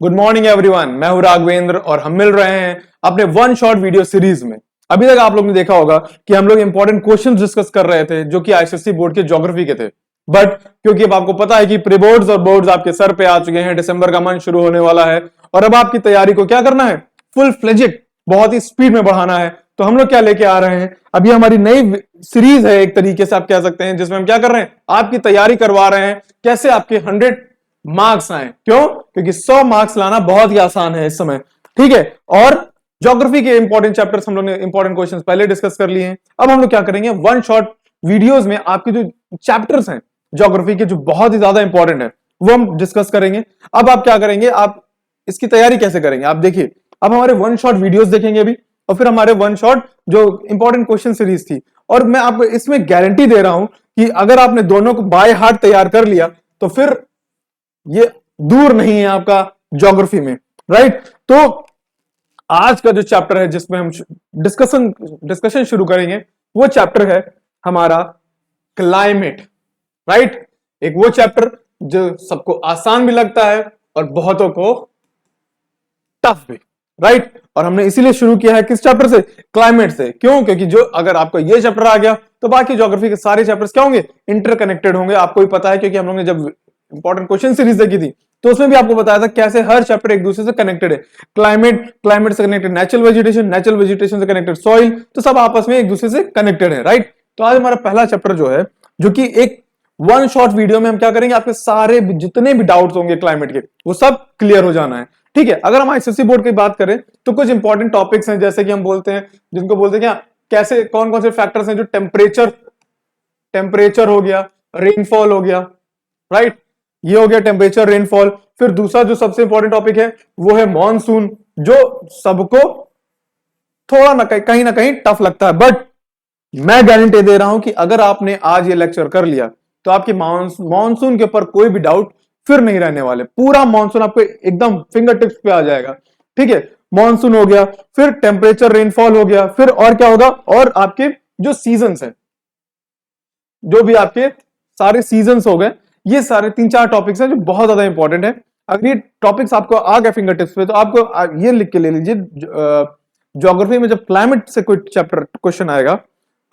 Good morning everyone, मैं हूं राघवेंद्र और हम मिल रहे हैं अपने वन शॉट वीडियो सीरीज में। अभी तक आप लोग ने देखा होगा कि हम लोग इंपॉर्टेंट क्वेश्चंस डिस्कस कर रहे थे जो कि आईसीएसई बोर्ड के ज्योग्राफी के थे। बट क्योंकि अब आपको पता है कि प्री बोर्ड्स और बोर्ड्स आपके सर पे आ चुके हैं, दिसंबर का मंथ शुरू होने वाला है और अब आपकी तैयारी को क्या करना है, फुल फ्लेजेड बहुत ही स्पीड में बढ़ाना है। तो हम लोग क्या लेके आ रहे हैं, अभी हमारी नई सीरीज है एक तरीके से आप कह सकते हैं, जिसमें हम क्या कर रहे हैं, आपकी तैयारी करवा रहे हैं कैसे आपके 100 मार्क्स आए। क्यों? क्योंकि 100 मार्क्स लाना बहुत ही आसान है इस समय। ठीक है, और ज्योग्राफी के इंपॉर्टेंट चैप्टर्स हम लोग ने इंपॉर्टेंट क्वेश्चंस पहले डिस्कस कर लिए हैं। अब हम लोग क्या करेंगे, वन शॉट वीडियोस में आपके जो चैप्टर्स हैं ज्योग्राफी के जो बहुत ही ज्यादा इंपॉर्टेंट है वो हम डिस्कस करेंगे। अब आप क्या करेंगे, आप इसकी तैयारी कैसे करेंगे, आप देखिए। अब हमारे वन शॉट वीडियोस देखेंगे अभी, और फिर हमारे वन शॉट जो इंपॉर्टेंट क्वेश्चन सीरीज थी। और मैं आपको इसमें गारंटी दे रहा हूं कि अगर आपने दोनों को बाय हार्ट तैयार कर लिया तो फिर ये दूर नहीं है आपका ज्योग्राफी में, राइट। तो आज का जो चैप्टर है जिसमें हम डिस्कशन शुरू करेंगे वो चैप्टर है हमारा क्लाइमेट, राइट। एक वो चैप्टर जो सबको आसान भी लगता है और बहुतों को टफ भी, राइट। और हमने इसीलिए शुरू किया है किस चैप्टर से, क्लाइमेट से। क्यों? क्योंकि जो अगर आपको ये चैप्टर आ गया तो बाकी ज्योग्राफी के सारे चैप्टर्स क्या होंगे, इंटरकनेक्टेड होंगे। आपको भी पता है क्योंकि हम लोग ने जब इंपॉर्टेंट क्वेश्चन सीरीज देखी थी तो उसमें भी आपको बताया था कैसे हर चैप्टर एक दूसरे से कनेक्टेड है। क्लाइमेट से कनेक्टेड नेचुरल वेजिटेशन से कनेक्टेड सॉइल, तो सब आपस में एक दूसरे से कनेक्टेड है, राइट। तो आज हमारा पहला चैप्टर जो है, जो कि एक वन शॉट वीडियो में हम क्या करेंगे, आपके सारे जितने भी डाउट्स होंगे क्लाइमेट के वो सब क्लियर हो जाना है। ठीक है, अगर हम आईसीएसई बोर्ड की बात करें तो कुछ इंपॉर्टेंट टॉपिक्स हैं, जैसे कि हम बोलते हैं, जिनको बोलते हैं क्या, कैसे कौन कौन से फैक्टर्स हैं, जो टेम्परेचर हो गया, रेनफॉल हो गया, राइट। ये हो गया टेम्परेचर, रेनफॉल। फिर दूसरा जो सबसे इंपॉर्टेंट टॉपिक है वो है मॉनसून, जो सबको थोड़ा ना कहीं टफ लगता है। बट मैं गारंटी दे रहा हूं कि अगर आपने आज ये लेक्चर कर लिया तो आपकी मॉनसून के ऊपर कोई भी डाउट फिर नहीं रहने वाले। पूरा मॉनसून आपको एकदम फिंगर टिप्स पे आ जाएगा। ठीक है, मॉनसून हो गया, फिर टेम्परेचर, रेनफॉल हो गया, फिर और क्या होगा, और आपके जो सीजन्स हैं, जो भी आपके सारे सीजन्स हो गए, ये सारे 3-4 टॉपिक्स हैं जो बहुत ज्यादा इंपॉर्टेंट है। अगर ये टॉपिक्स आपको आ गए फिंगर टिप्स पे तो आपको ये लिख के ले लीजिए, ज्योग्राफी में जब क्लाइमेट से कोई चैप्टर क्वेश्चन आएगा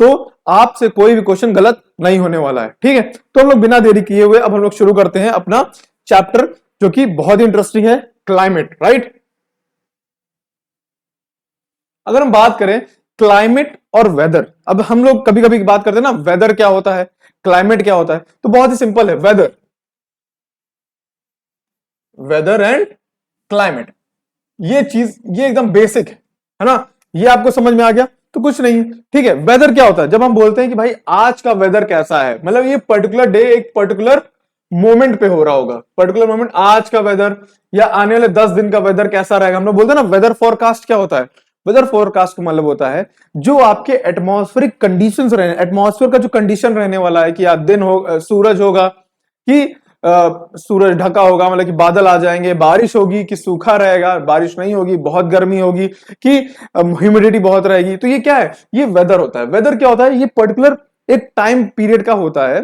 तो आपसे कोई भी क्वेश्चन गलत नहीं होने वाला है। ठीक है, तो हम लोग बिना देरी किए हुए अब हम लोग शुरू करते हैं अपना चैप्टर, जो कि बहुत ही इंटरेस्टिंग है, क्लाइमेट, राइट। अगर हम बात करें क्लाइमेट और वेदर, अब हम लोग कभी कभी बात करते हैं ना, वेदर क्या होता है, क्लाइमेट क्या होता है, तो बहुत ही सिंपल है, वेदर एंड क्लाइमेट, ये चीज ये एकदम बेसिक है ना, ये आपको समझ में आ गया तो कुछ नहीं है। ठीक है, वेदर क्या होता है, जब हम बोलते हैं कि भाई आज का वेदर कैसा है, मतलब ये पर्टिकुलर डे एक पर्टिकुलर मोमेंट पे हो रहा होगा, पर्टिकुलर मोमेंट, आज का वेदर या आने वाले 10 दिन का वेदर कैसा रहेगा। हम लोग बोलते हैं ना वेदर फोरकास्ट क्या होता है, वेदर फोरकास्ट का मतलब होता है जो आपके एटमॉस्फेरिक कंडीशंस रहे, एटमॉस्फेयर का जो कंडीशन रहने वाला है कि आज दिन हो, सूरज होगा कि सूरज ढका होगा, मतलब कि बादल आ जाएंगे, बारिश होगी कि सूखा रहेगा, बारिश नहीं होगी, बहुत गर्मी होगी कि ह्यूमिडिटी बहुत रहेगी। तो ये क्या है, ये वेदर होता है। वेदर क्या होता है, ये पर्टिकुलर एक टाइम पीरियड का होता है,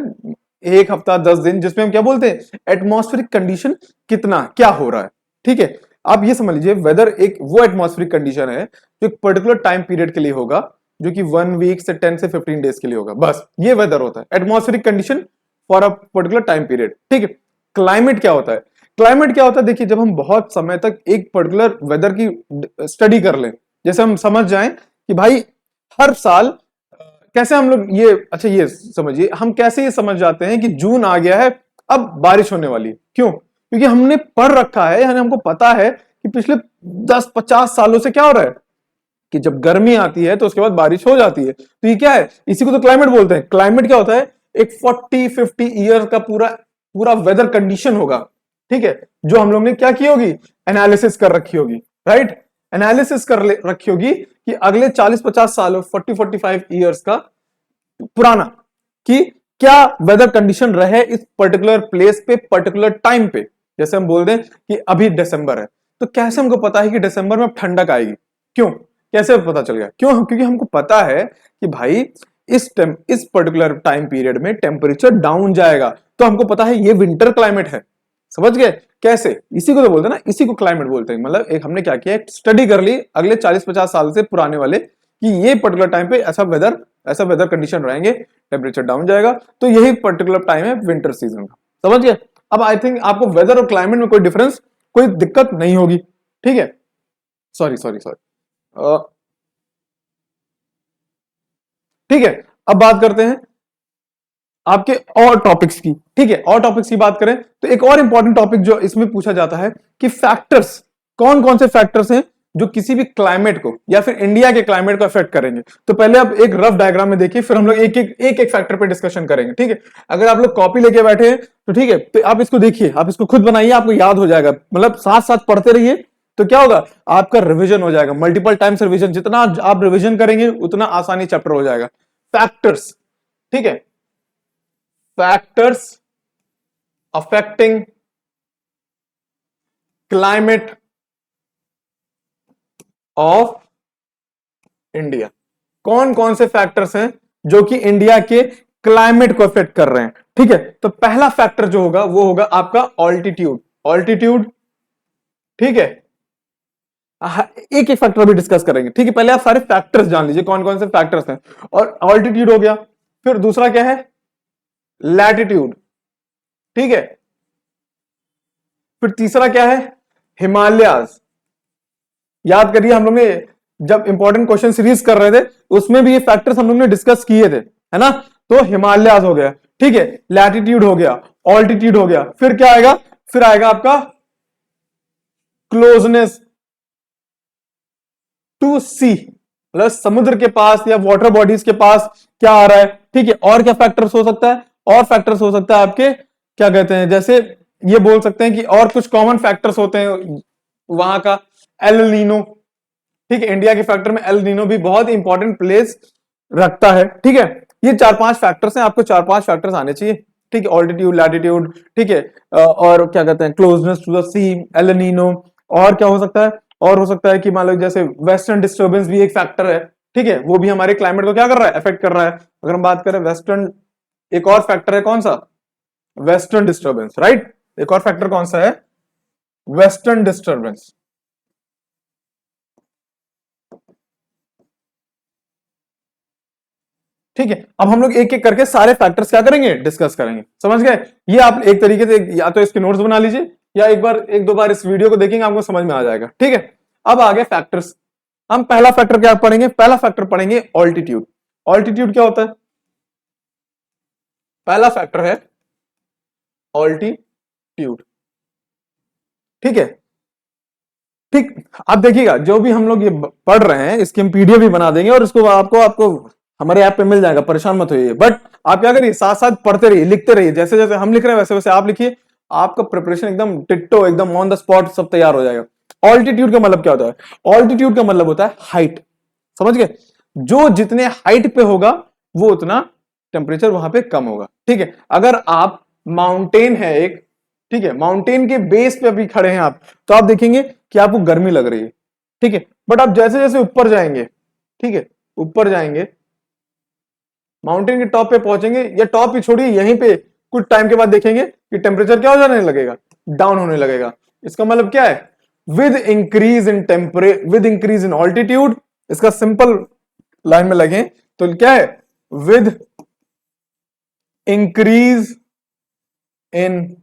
एक हफ्ता 10 दिन, जिसमें हम क्या बोलते हैं, एटमॉस्फेरिक कंडीशन कितना क्या हो रहा है। ठीक है, आप ये समझ लीजिए वेदर एक वो एटमॉस्फेरिक कंडीशन है जो एक पर्टिकुलर टाइम पीरियड के लिए होगा, जो कि 1 वीक से 10 से 15 डेज के लिए होगा, बस ये वेदर होता है, atmospheric condition for a particular time period. ठीक है, क्लाइमेट क्या होता है, क्लाइमेट क्या होता है, देखिए जब हम बहुत समय तक एक पर्टिकुलर वेदर की स्टडी कर लें, जैसे हम समझ जाएं कि भाई हर साल कैसे हम लोग ये, अच्छा ये समझिए, हम कैसे ये समझ जाते हैं कि जून आ गया है, अब बारिश होने वाली है। क्यों? क्योंकि हमने पढ़ रखा है, यानी हमको पता है कि पिछले 10-50 सालों से क्या हो रहा है कि जब गर्मी आती है तो उसके बाद बारिश हो जाती है। तो ये क्या है, इसी को तो क्लाइमेट बोलते हैं। क्लाइमेट क्या होता है, एक 40-50 ईयर का पूरा पूरा वेदर कंडीशन होगा। ठीक है, जो हम लोग ने क्या की होगी, एनालिसिस कर रखी होगी, राइट, एनालिसिस कर रखी होगी कि अगले 40-50 सालों, 40-45 ईयर्स का पुराना, कि क्या वेदर कंडीशन रहे इस पर्टिकुलर प्लेस पे पर्टिकुलर टाइम पे। जैसे हम बोल दें कि अभी दिसंबर है, तो कैसे हमको पता है कि दिसंबर में ठंडक आएगी, क्यों, कैसे पता चल गया, क्यों, क्योंकि हमको पता है कि भाई इस पर्टिकुलर टाइम पीरियड में टेम्परेचर डाउन जाएगा, तो हमको पता है ये विंटर क्लाइमेट है। समझ गए कैसे? इसी को तो बोलते हैं ना, इसी को क्लाइमेट बोलते हैं। मतलब एक हमने क्या किया, स्टडी कर ली अगले 40-50 साल से पुराने वाले कि ये पर्टिकुलर टाइम पे ऐसा वेदर कंडीशन रहेंगे, टेम्परेचर डाउन जाएगा, तो यही पर्टिकुलर टाइम है विंटर सीजन का। समझ गए? अब आई थिंक आपको वेदर और क्लाइमेट में कोई डिफरेंस, कोई दिक्कत नहीं होगी। ठीक है, सॉरी सॉरी सॉरी, ठीक है। अब बात करते हैं आपके और टॉपिक्स की। ठीक है, और टॉपिक्स की बात करें तो एक और इंपॉर्टेंट टॉपिक जो इसमें पूछा जाता है कि फैक्टर्स, कौन कौन से फैक्टर्स हैं जो किसी भी क्लाइमेट को या फिर इंडिया के क्लाइमेट को अफेक्ट करेंगे। तो पहले आप एक रफ डायग्राम में देखिए, फिर हम लोग एक फैक्टर पे डिस्कशन करेंगे। ठीक है, अगर आप लोग कॉपी लेके बैठे हैं तो ठीक है, तो आप इसको देखिए, आप इसको खुद बनाइए, आपको याद हो जाएगा। मतलब साथ साथ पढ़ते रहिए, तो क्या होगा, आपका रिविजन हो जाएगा, मल्टीपल टाइम्स रिविजन। जितना आप रिविजन करेंगे उतना आसानी चैप्टर हो जाएगा। फैक्टर्स, ठीक है, factors affecting climate of India. कौन कौन से फैक्टर्स हैं जो कि इंडिया के क्लाइमेट को अफेक्ट कर रहे हैं। ठीक है, तो पहला फैक्टर जो होगा वो होगा आपका ऑल्टीट्यूड। ऑल्टीट्यूड, ठीक है, एक एक फैक्टर भी डिस्कस करेंगे। ठीक है, पहले आप सारे फैक्टर्स जान लीजिए कौन कौन से फैक्टर्स हैं। और ऑल्टीट्यूड हो गया, फिर दूसरा क्या है, लैटिट्यूड, ठीक है, फिर तीसरा क्या है, हिमालयाज। याद करिए हम लोग ने जब इंपॉर्टेंट क्वेश्चन सीरीज कर रहे थे उसमें भी ये फैक्टर्स हम लोग ने डिस्कस किए थे, है ना। तो हिमालयाज हो गया, ठीक है, लैटिट्यूड हो गया, ऑल्टीट्यूड हो गया, फिर क्या आएगा, फिर आएगा आपका क्लोजनेस टू सी, मतलब समुद्र के पास या वाटर बॉडीज के पास क्या आ रहा है। ठीक है, और क्या फैक्टर्स हो सकता है, और फैक्टर्स हो सकता है आपके, क्या कहते हैं, जैसे ये बोल सकते हैं कि और कुछ कॉमन फैक्टर्स होते हैं वहां का, एल नीनो। ठीक है, इंडिया के फैक्टर में एल नीनो भी बहुत इंपॉर्टेंट प्लेस रखता है। ठीक है, ये 4-5 फैक्टर्स हैं, आपको 4-5 फैक्टर्स आने चाहिए। ठीक है, ऑल्टीट्यूड, लैटिट्यूड, ठीक है, और क्या कहते हैं, closeness to the sea, El Nino, और क्या हो सकता है, और हो सकता है कि मान लो जैसे वेस्टर्न डिस्टर्बेंस भी एक फैक्टर है। ठीक है, वो भी हमारे क्लाइमेट को क्या कर रहा है, अफेक्ट कर रहा है। अगर हम बात करें वेस्टर्न, एक और फैक्टर है कौन सा, वेस्टर्न डिस्टर्बेंस, राइट। एक और फैक्टर कौन सा है, वेस्टर्न डिस्टर्बेंस। ठीक है, अब हम लोग एक एक करके सारे फैक्टर्स क्या करेंगे, डिस्कस करेंगे। समझ गए? ये आप एक तरीके से या तो इसके नोट्स बना लीजिए या एक दो बार इस वीडियो को देखेंगे, आपको समझ में आ जाएगा। ठीक है, अब आगे फैक्टर्स। हम पहला फैक्टर क्या पढ़ेंगे, पहला फैक्टर पढ़ेंगे ऑल्टीट्यूड। ऑल्टीट्यूड क्या होता है, पहला फैक्टर है ऑल्टीट्यूड। ठीक है, ठीक, आप देखिएगा जो भी हम लोग ये पढ़ रहे हैं इसकी हम पीडीएफ भी बना देंगे और इसको आपको आपको हमारे ऐप पे मिल जाएगा, परेशान मत होइए। बट आप क्या करिए, साथ साथ पढ़ते रहिए, लिखते रहिए, जैसे जैसे हम लिख रहे हैं वैसे वैसे आप लिखिए, आपका प्रिपरेशन एकदम टिट्टो, एकदम ऑन द स्पॉट सब तैयार हो जाएगा। ऑल्टीट्यूड का मतलब क्या होता है, ऑल्टीट्यूड का मतलब होता है हाइट। समझ गए, जो जितने हाइट पे होगा वो उतना टेम्परेचर वहां पे कम होगा। ठीक है, अगर आप माउंटेन है एक, ठीक है, माउंटेन के बेस पे अभी खड़े हैं आप, तो आप देखेंगे कि आपको गर्मी लग रही है। ठीक है, बट आप जैसे जैसे ऊपर जाएंगे, ठीक है, ऊपर जाएंगे, माउंटेन के टॉप पे पहुंचेंगे, या टॉप ही छोड़िए, यहीं पे कुछ टाइम के बाद देखेंगे कि टेम्परेचर क्या हो जाने लगेगा, डाउन होने लगेगा। इसका मतलब क्या है, with increase in with increase in altitude, इसका सिंपल लाइन में लगे तो क्या है, with increase in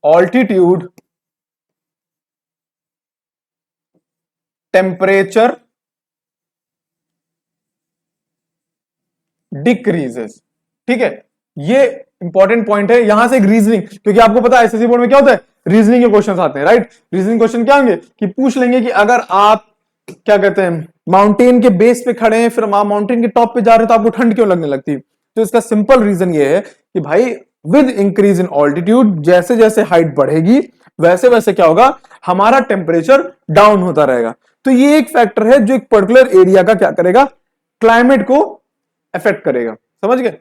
altitude temperature decreases. ठीक है, ये इंपॉर्टेंट पॉइंट है। यहां से एक रीजनिंग, क्योंकि आपको पता है एसएससी बोर्ड में क्या होता है, रीजनिंग के क्वेश्चंस आते हैं, राइट। रीजनिंग क्वेश्चन क्या होंगे कि पूछ लेंगे कि अगर आप क्या कहते हैं माउंटेन के बेस पे खड़े हैं, फिर आप माउंटेन के टॉप पे जा रहे हो तो आपको ठंड क्यों लगने लगती है। तो इसका सिंपल रीजन ये है कि भाई विद इंक्रीज इन ऑल्टीट्यूड, जैसे जैसे हाइट बढ़ेगी वैसे वैसे क्या होगा, हमारा टेम्परेचर डाउन होता रहेगा। तो ये एक फैक्टर है जो एक पर्टिकुलर एरिया का क्या करेगा, क्लाइमेट को अफेक्ट करेगा। समझ गए?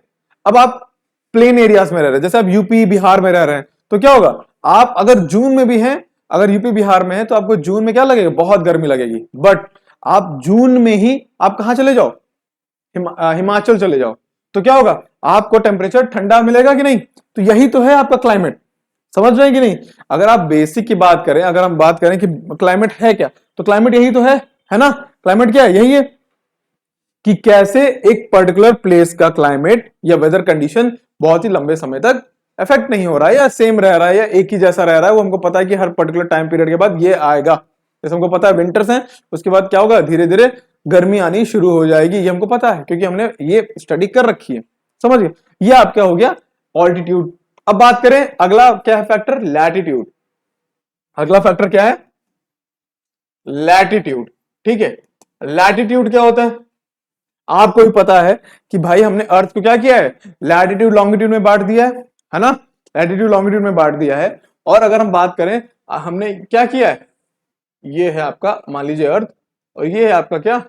अब आप प्लेन एरियाज में रह रहे हैं, जैसे आप यूपी बिहार में रह रहे हैं, तो क्या होगा, आप अगर जून में भी हैं, अगर यूपी बिहार में है तो आपको जून में क्या लगेगा, बहुत गर्मी लगेगी। बट आप जून में ही आप कहां चले जाओ, हिमाचल चले जाओ, तो क्या होगा, आपको टेम्परेचर ठंडा मिलेगा कि नहीं। तो यही तो है आपका क्लाइमेट। समझ रहे हैं कि नहीं? अगर आप बेसिक की बात करें, अगर हम बात करें कि क्लाइमेट है क्या, तो क्लाइमेट यही तो है ना? क्लाइमेट क्या है? यही है कि कैसे एक पर्टिकुलर प्लेस का क्लाइमेट या वेदर कंडीशन बहुत ही लंबे समय तक इफेक्ट नहीं हो रहा है या सेम रह रहा है या एक ही जैसा रह रहा है। वो हमको पता है कि हर पर्टिकुलर टाइम पीरियड के बाद ये आएगा। जैसे हमको पता है विंटर्स हैं, उसके बाद क्या होगा, धीरे धीरे गर्मी आनी शुरू हो जाएगी। ये हमको पता है क्योंकि हमने ये स्टडी कर रखी है। समझ गए? ये आपका हो गया ऑल्टीट्यूड। अब बात करें अगला क्या है फैक्टर, लैटिट्यूड। अगला फैक्टर क्या है, लैटिट्यूड। ठीक है, लैटिट्यूड क्या होता है? आपको भी पता है कि भाई हमने अर्थ को क्या किया है, लैटिट्यूड लॉन्गिट्यूड में बांट दिया है ना? लैटिट्यूड लॉन्गिट्यूड में बांट दिया है। और अगर हम बात करें, हमने क्या किया है, ये है आपका मान लीजिए अर्थ, और ये है आपका क्या,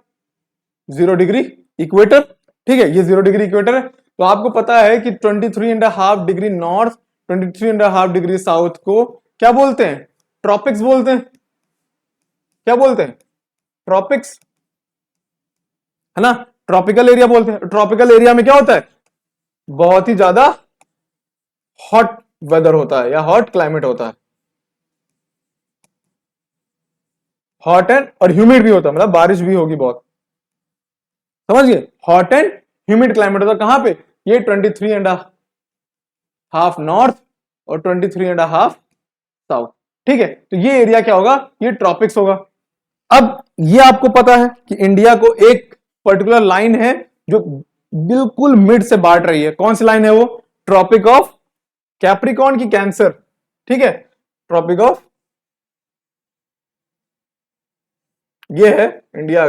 0 डिग्री इक्वेटर। ठीक है, ये 0 डिग्री इक्वेटर है। तो आपको पता है कि 23.5 डिग्री नॉर्थ, 23.5 डिग्री साउथ को क्या बोलते हैं, ट्रॉपिक्स बोलते हैं। क्या बोलते हैं, ट्रॉपिक्स, है ना? ट्रॉपिकल एरिया बोलते हैं। ट्रॉपिकल एरिया में क्या होता है, बहुत ही ज्यादा हॉट वेदर होता है या हॉट क्लाइमेट होता है। हॉट एंड और ह्यूमिड भी होता है, मतलब बारिश भी होगी बहुत। समझ गए? हॉट एंड ह्यूमिड क्लाइमेट होता है कहां पे, ये 23.5 नॉर्थ और 23.5 साउथ। ठीक है, तो ये एरिया क्या होगा, ये ट्रॉपिक्स होगा। अब ये आपको पता है कि इंडिया को एक पर्टिकुलर लाइन है जो बिल्कुल मिड से बांट रही है। कौन सी लाइन है वो, ट्रॉपिक ऑफ कैप्रिकॉर्न की कैंसर। ठीक है, ट्रॉपिक ऑफ, ये है इंडिया।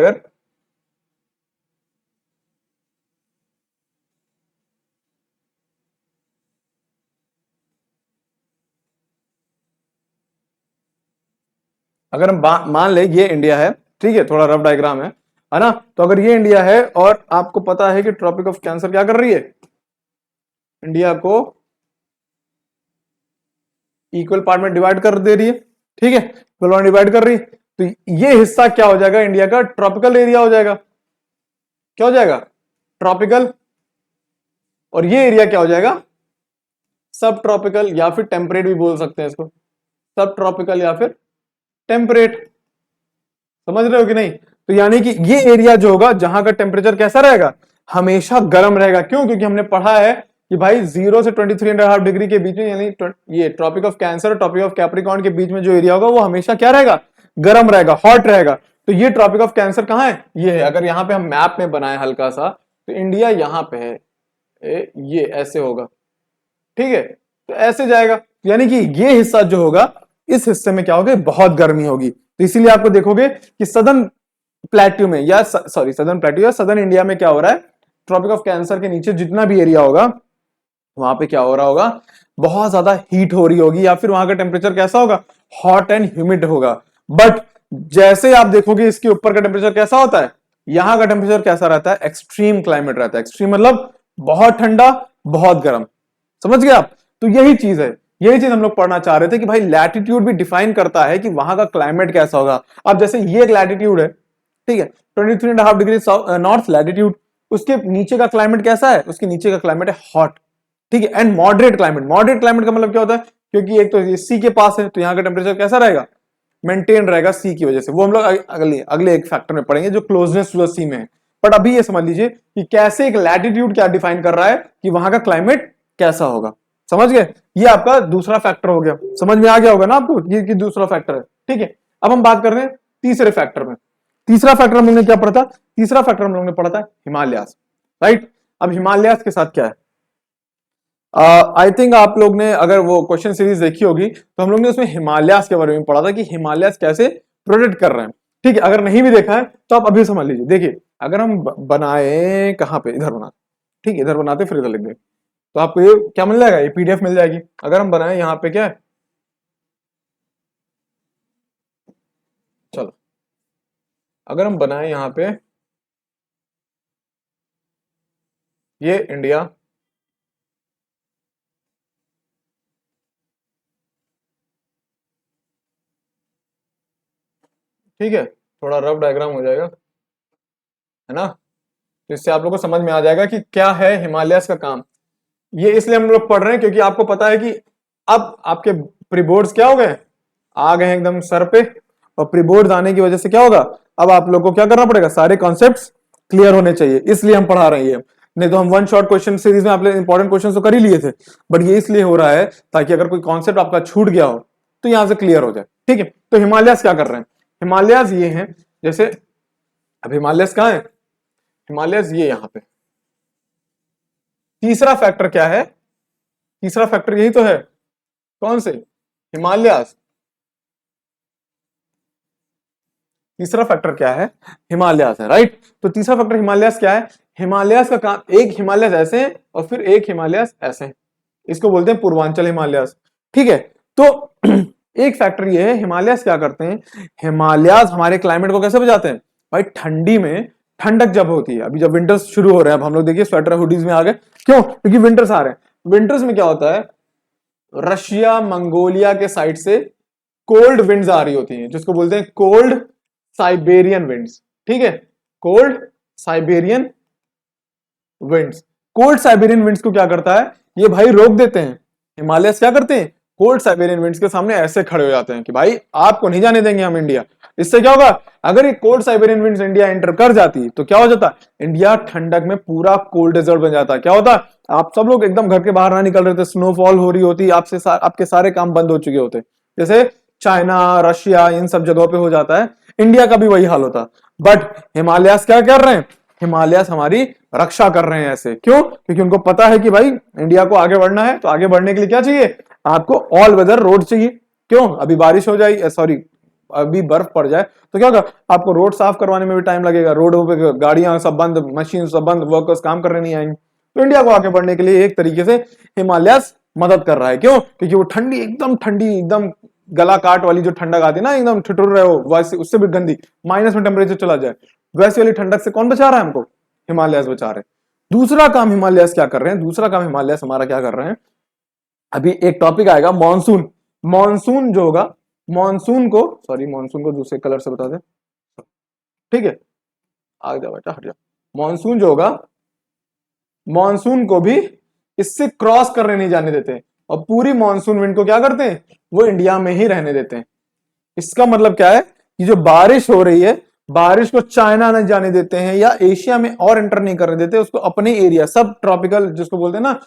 अगर हम मान ले ये इंडिया है, ठीक है, थोड़ा रफ डायग्राम है ना? तो अगर ये इंडिया है और आपको पता है कि ट्रॉपिक ऑफ कैंसर क्या कर रही है, इंडिया को इक्वल पार्ट में डिवाइड कर दे रही है। ठीक है, इक्वल पार्ट डिवाइड कर रही है, तो ये हिस्सा क्या हो जाएगा, इंडिया का ट्रॉपिकल एरिया हो जाएगा। क्या हो जाएगा, ट्रॉपिकल। और ये एरिया क्या हो जाएगा, सब ट्रॉपिकल, या फिर टेम्परेट भी बोल सकते हैं इसको, सब ट्रॉपिकल या फिर टेम्परेट। समझ रहे हो कि नहीं? तो यानी कि ये एरिया जो होगा जहां का टेम्परेचर कैसा रहेगा, हमेशा गर्म रहेगा। क्यों? क्योंकि हमने पढ़ा है कि भाई 0 से 23.5 डिग्री के बीच में, यानी ये ट्रॉपिक ऑफ कैंसर और ट्रॉपिक ऑफ कैप्रिकॉर्न के बीच में जो एरिया होगा वो हमेशा क्या रहेगा, गर्म रहेगा, हॉट रहेगा। तो ये ट्रॉपिक ऑफ कैंसर कहां है, ये है। अगर यहां पे हम मैप में बनाए हल्का सा, तो इंडिया यहां पे है, ये ऐसे होगा। ठीक है, तो ऐसे जाएगा, यानी कि ये हिस्सा जो होगा, इस हिस्से में क्या होगा, बहुत गर्मी होगी। तो इसीलिए आपको देखोगे कि सदर्न प्लेट्यू में, या सॉरी सदर्न प्लेट्यू या सदर्न इंडिया में क्या हो रहा है, ट्रॉपिक ऑफ कैंसर के नीचे जितना भी एरिया होगा, वहां पे क्या हो रहा होगा, बहुत ज्यादा हीट हो रही होगी, या फिर वहां का टेम्परेचर कैसा होगा, हॉट एंड ह्यूमिड होगा। बट जैसे आप देखोगे इसके ऊपर का टेम्परेचर कैसा होता है, यहां का टेम्परेचर कैसा रहता है, एक्सट्रीम क्लाइमेट रहता है। एक्सट्रीम मतलब बहुत ठंडा, बहुत गर्म। समझ गए आप? तो यही चीज है, यही चीज हम लोग पढ़ना चाह रहे थे कि भाई लैटिट्यूड भी डिफाइन करता है कि वहां का क्लाइमेट कैसा होगा। अब जैसे ये एक लैटिट्यूड है, ठीक है, 23.5 डिग्री नॉर्थ लैटिट्यूड, उसके नीचे का क्लाइमेट कैसा है, उसके नीचे का क्लाइमेट है हॉट। ठीक है, and moderate climate. Moderate climate का मतलब क्या होता है, क्योंकि एक तो ये सी के पास है, तो यहाँ का टेम्परेचर कैसा रहेगा, मेंटेन रहेगा सी की वजह से। वो हम लोग अगले अगले एक फैक्टर में पढ़ेंगे जो क्लोजनेस टू द सी में है। बट अभी ये समझ लीजिए कि कैसे एक लैटिट्यूड क्या डिफाइन कर रहा है कि वहां का क्लाइमेट कैसा होगा। समझ गए? ये आपका दूसरा फैक्टर हो गया। समझ में आ गया होगा ना आपको, ये कि दूसरा फैक्टर है। ठीक है, अब हम बात कर रहे हैं तीसरे फैक्टर में। तीसरा फैक्टर हम लोग ने क्या पढ़ा था, तीसरा फैक्टर हम लोग ने पढ़ा था हिमालयास। राइट, अब हिमालयास के साथ क्या है, आई थिंक आप लोग ने अगर वो क्वेश्चन सीरीज देखी होगी, तो हम लोग ने उसमें हिमालयास के बारे में पढ़ा था कि हिमालयास कैसे प्रोटेक्ट कर रहे हैं। ठीक है, अगर नहीं भी देखा है तो आप अभी समझ लीजिए। देखिए, अगर हम बनाए कहां पे, इधर बनाते, ठीक है, इधर बनाते फिर इधर लिख दे, तो आपको ये क्या मिल जाएगा, ये पीडीएफ मिल जाएगी। अगर हम बनाए यहाँ पे क्या है, चलो अगर हम बनाए यहाँ पे ये इंडिया, ठीक है, थोड़ा रफ डायग्राम हो जाएगा, है ना? तो इससे आप लोग को समझ में आ जाएगा कि क्या है हिमालयस का काम। ये इसलिए हम लोग पढ़ रहे हैं क्योंकि आपको पता है कि अब आपके प्रीबोर्ड्स क्या हो गए, आ गए एकदम सर पे, और प्रीबोर्ड्स आने की वजह से क्या होगा, अब आप लोग को क्या करना पड़ेगा, सारे कॉन्सेप्ट्स क्लियर होने चाहिए, इसलिए हम पढ़ा रहे हैं। नहीं तो हम वन शॉट क्वेश्चन सीरीज में आपने इंपॉर्टेंट क्वेश्चन तो कर ही लिए थे, बट ये इसलिए हो रहा है ताकि अगर कोई कॉन्सेप्ट आपका छूट गया हो तो यहां से क्लियर हो जाए। ठीक है, तो हिमालयस क्या कर रहे हैं, हिमालयस ये हैं, जैसे अब हिमालयस कहां है, हिमालयस ये यहां पे। तीसरा फैक्टर क्या है, तीसरा फैक्टर यही तो है, कौन से, हिमालयस। तीसरा फैक्टर क्या है, हिमालयस है, राइट। तो तीसरा फैक्टर हिमालयस क्या है, हिमालयस का काम, एक हिमालयस ऐसे हैं और फिर एक हिमालयस ऐसे हैं, इसको बोलते हैं पूर्वांचल हिमालयस। ठीक है, तो एक फैक्टर ये है, हिमालयस क्या करते हैं, हिमालयस हमारे क्लाइमेट को कैसे बचाते हैं भाई, ठंडी में ठंडक जब होती है, अभी जब विंटर्स शुरू हो रहे हैं, अब हम लोग देखिए स्वेटर हुडीज में आ गए, क्यों, क्योंकि विंटर्स आ रहे हैं। विंटर्स में क्या होता है, रशिया मंगोलिया के साइड से कोल्ड विंड्स आ रही होती हैं, जिसको बोलते हैं कोल्ड साइबेरियन विंड्स। ठीक है, cold Siberian winds. Cold Siberian winds को क्या करता है, ये भाई रोक देते हैं। हिमालयस क्या करते हैं, कोल्ड साइबेरियन विंड्स के सामने ऐसे खड़े हो जाते हैं कि भाई आपको नहीं जाने देंगे हम इंडिया। इससे क्या होगा, अगर ये cold Siberian winds India enter कर जाती तो क्या हो जाता, इंडिया ठंडक में पूरा कोल्ड डेजर्ट बन जाता। क्या होता, आप सब लोग एकदम घर के बाहर ना निकल रहे थे, स्नोफॉल हो रही होती, आपके सारे काम बंद हो चुके होते, जैसे चाइना रशिया इन सब जगहों पे हो जाता है, इंडिया का भी वही हाल होता। बट हिमालयस क्या कर रहे हैं, हिमालयस हमारी रक्षा कर रहे हैं ऐसे, क्यों, क्योंकि उनको पता है कि भाई इंडिया को आगे बढ़ना है, तो आगे बढ़ने के लिए क्या चाहिए, आपको ऑल वेदर रोड चाहिए। क्यों, अभी बारिश हो जाए, सॉरी अभी बर्फ पड़ जाए तो क्या होगा, आपको रोड साफ करवाने में भी टाइम लगेगा, रोडों पे गाड़ियां सब बंद, मशीन सब बंद, वर्कर्स काम करने नहीं आएंगे। तो इंडिया को आगे बढ़ने के लिए एक तरीके से हिमालयस मदद कर रहा है। क्यों, क्योंकि वो ठंडी एकदम गला काट वाली जो ठंडक आती है ना, एकदम ठिठुर रहे हो वैसे, उससे भी गंदी, माइनस में टेम्परेचर चला जाए, वैसे वाली ठंडक से कौन बचा रहा है हमको, हिमालयस बचा रहे हैं। दूसरा काम हिमालयस क्या कर रहे हैं, दूसरा काम हिमालयस हमारा क्या कर रहे हैं, अभी एक टॉपिक आएगा मॉनसून। मॉनसून जो होगा, मॉनसून को, सॉरी मॉनसून को दूसरे कलर से बता दे, ठीक है, आ जा बेटा, हट जा। मॉनसून जो होगा, मॉनसून को भी इससे क्रॉस करने नहीं जाने देते, और पूरी मॉनसून विंड को क्या करते हैं, वो इंडिया में ही रहने देते हैं। इसका मतलब क्या है कि जो बारिश हो रही है, बारिश को चाइना नहीं जाने देते हैं या एशिया में और एंटर नहीं करने देते, उसको अपने एरिया सब ट्रॉपिकल जिसको बोलते हैं ना,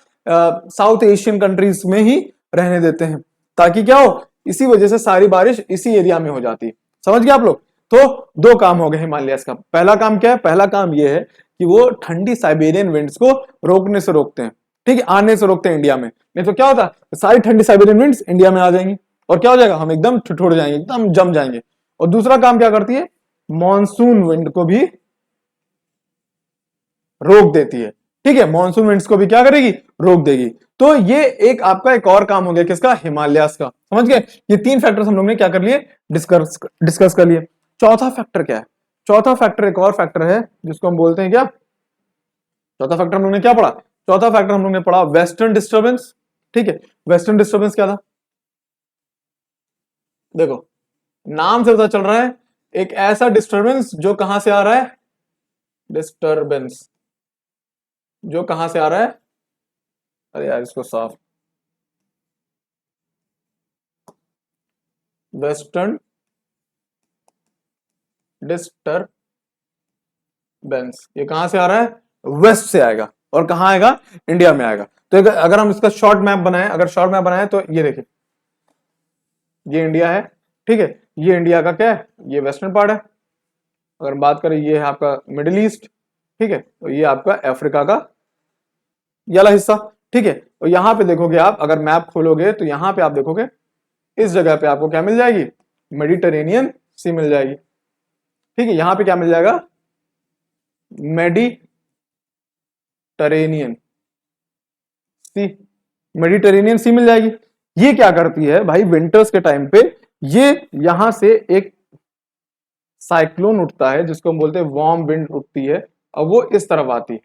साउथ एशियन कंट्रीज में ही रहने देते हैं, ताकि क्या हो, इसी वजह से सारी बारिश इसी एरिया में हो जाती है। समझ गए आप लोग। तो दो काम हो गए हिमालयस का। पहला काम क्या है, पहला काम यह है कि वो ठंडी साइबेरियन विंड्स को रोकने से रोकते हैं, ठीक है, आने से रोकते हैं इंडिया में। नहीं तो क्या होता है, सारी ठंडी साइबेरियन विंड्स इंडिया में आ जाएंगी और क्या हो जाएगा, हम एकदम ठिठुर जाएंगे, एकदम जम जाएंगे। और दूसरा काम क्या करती है, मॉनसून विंड को भी रोक देती है। ठीक है, मॉनसून विंड्स को भी क्या करेगी, रोक देगी। तो ये एक आपका एक और काम हो गया, किसका, हिमालयस का। समझ गए, ये तीन फैक्टर्स हम लोग ने क्या कर लिए, डिस्कस कर लिए। चौथा फैक्टर क्या है, चौथा फैक्टर एक और फैक्टर है जिसको हम बोलते हैं क्या, चौथा फैक्टर हम लोग ने क्या पढ़ा, चौथा फैक्टर हम लोग ने पढ़ा वेस्टर्न डिस्टर्बेंस। ठीक है, वेस्टर्न डिस्टर्बेंस क्या था, देखो नाम से पता चल रहा है, एक ऐसा डिस्टर्बेंस जो कहां से आ रहा है, डिस्टर्बेंस जो कहां से आ रहा है, अरे यार इसको साफ, वेस्टर्न डिस्टर्बेंस, ये कहां से आ रहा है, वेस्ट से आएगा, और कहां आएगा, इंडिया में आएगा। तो अगर हम इसका शॉर्ट मैप बनाएं, अगर शॉर्ट मैप बनाएं तो ये देखिए, ये इंडिया है, ठीक है, ये इंडिया का क्या है, ये वेस्टर्न पार्ट है। अगर बात करें, ये है आपका मिडिल ईस्ट, ठीक है, तो ये आपका अफ्रीका का ये वाला हिस्सा, ठीक है। और यहां पे देखोगे आप, अगर मैप खोलोगे तो यहां पे आप देखोगे, इस जगह पे आपको क्या मिल जाएगी, मेडिटेरेनियन सी मिल जाएगी। ठीक है, यहां पे क्या मिल जाएगा, मेडिटेरेनियन सी, मेडिटेरेनियन सी मिल जाएगी। ये क्या करती है भाई, विंटर्स के टाइम पे ये यहां से एक साइक्लोन उठता है जिसको हम बोलते हैं वार्म विंड उठती है, और वो इस तरफ आती है,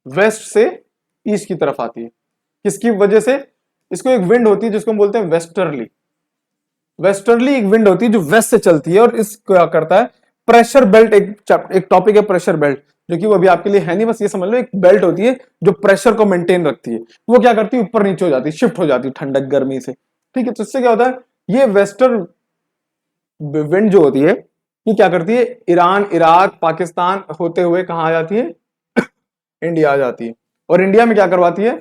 वेस्ट से ईस्ट की तरफ आती है। किसकी वजह से, इसको एक विंड होती है जिसको हम बोलते हैं वेस्टर्ली, वेस्टर्ली एक विंड होती है जो वेस्ट से चलती है, और इस क्या करता है, प्रेशर बेल्ट, एक टॉपिक है प्रेशर बेल्ट, जो कि वो अभी आपके लिए है नहीं, बस ये समझ लो एक बेल्ट होती है जो प्रेशर को मेंटेन रखती है। वो क्या करती है, ऊपर नीचे हो जाती है, शिफ्ट हो जाती है ठंडक गर्मी से, ठीक है, तो इससे क्या होता है, ये वेस्टर्न विंड जो होती है ये क्या करती है, ईरान, इराक, पाकिस्तान होते हुए कहाँ आ जाती है, इंडिया आ जाती है, और इंडिया में क्या करवाती है,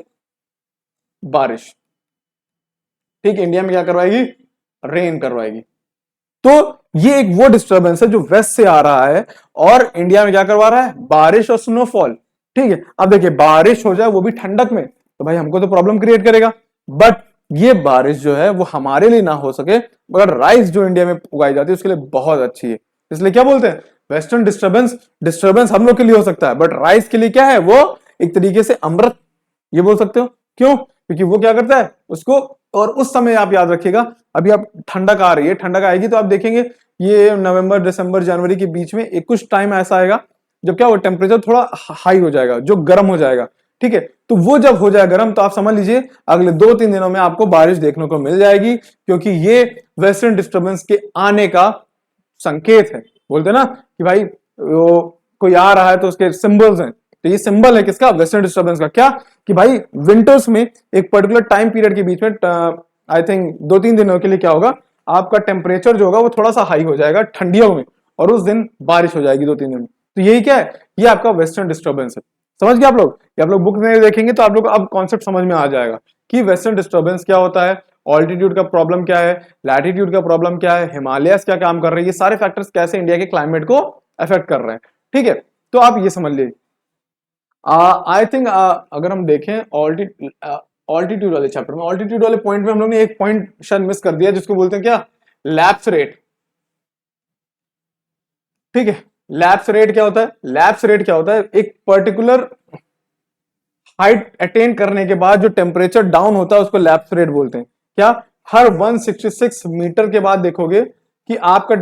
बारिश। ठीक है, इंडिया में क्या करवाएगी, रेन करवाएगी। तो ये एक वो डिस्टर्बेंस है जो वेस्ट से आ रहा है और इंडिया में क्या करवा रहा है, बारिश और स्नोफॉल। ठीक है, अब देखिए बारिश हो जाए वो भी ठंडक में, तो भाई हमको तो प्रॉब्लम क्रिएट करेगा, बट ये बारिश जो है वो हमारे लिए ना हो सके, मगर राइस जो इंडिया में उगाई जाती है उसके लिए बहुत अच्छी है। इसलिए क्या बोलते हैं, वेस्टर्न डिस्टर्बेंस, डिस्टर्बेंस हम लोग के लिए हो सकता है, बट राइस के लिए क्या है, वो एक तरीके से अमृत, ये बोल सकते हो। क्यों, क्योंकि वो क्या करता है उसको, और उस समय आप याद रखिएगा, अभी आप ठंडक आ रही है, ठंडक आएगी तो आप देखेंगे ये नवंबर, दिसंबर, जनवरी के बीच में एक कुछ टाइम ऐसा आएगा जब क्या वो टेम्परेचर थोड़ा हाई हो जाएगा, जो गर्म हो जाएगा। ठीक है, तो वो जब हो जाए गर्म तो आप समझ लीजिए अगले 2-3 दिनों में आपको बारिश देखने को मिल जाएगी, क्योंकि ये वेस्टर्न डिस्टर्बेंस के आने का संकेत है। बोलते ना कि भाई वो कोई आ रहा है तो उसके सिंबल्स हैं, तो ये सिंबल है किसका, वेस्टर्न डिस्टर्बेंस का। क्या कि भाई विंटर्स में एक पर्टिकुलर टाइम पीरियड के बीच में आई थिंक 2-3 दिनों के लिए क्या होगा, आपका टेम्परेचर जो होगा वो थोड़ा सा हाई हो जाएगा ठंडियों में, और उस दिन बारिश हो जाएगी 2-3 दिन में। तो यही क्या है, ये आपका वेस्टर्न डिस्टर्बेंस है। समझ गए आप लोग, ये आप लोग बुक में देखेंगे तो आप लोग अब कॉन्सेप्ट समझ में आ जाएगा कि वेस्टर्न डिस्टर्बेंस क्या होता है, ऑल्टीट्यूड का प्रॉब्लम क्या है, लैटिट्यूड का प्रॉब्लम क्या है, हिमालयस क्या काम कर रहे हैं, ये सारे फैक्टर्स कैसे इंडिया के क्लाइमेट को अफेक्ट कर रहे हैं। ठीक है, तो आप ये समझ लीजिए। आई थिंक अगर हम देखें ऑल्टीट्यूड वाले चैप्टर में, ऑल्टीट्यूड वाले पॉइंट में हम लोग ने एक पॉइंट शायद मिस कर दिया जिसको बोलते हैं क्या, लैप्स रेट। ठीक है, लैप्स रेट क्या होता है, लैप्स रेट क्या होता है, एक पर्टिकुलर हाइट अटेन करने के बाद जो टेम्परेचर डाउन होता है उसको लैप्स रेट बोलते हैं। क्या, हर 166 मीटर के बाद देखोगे कि आपका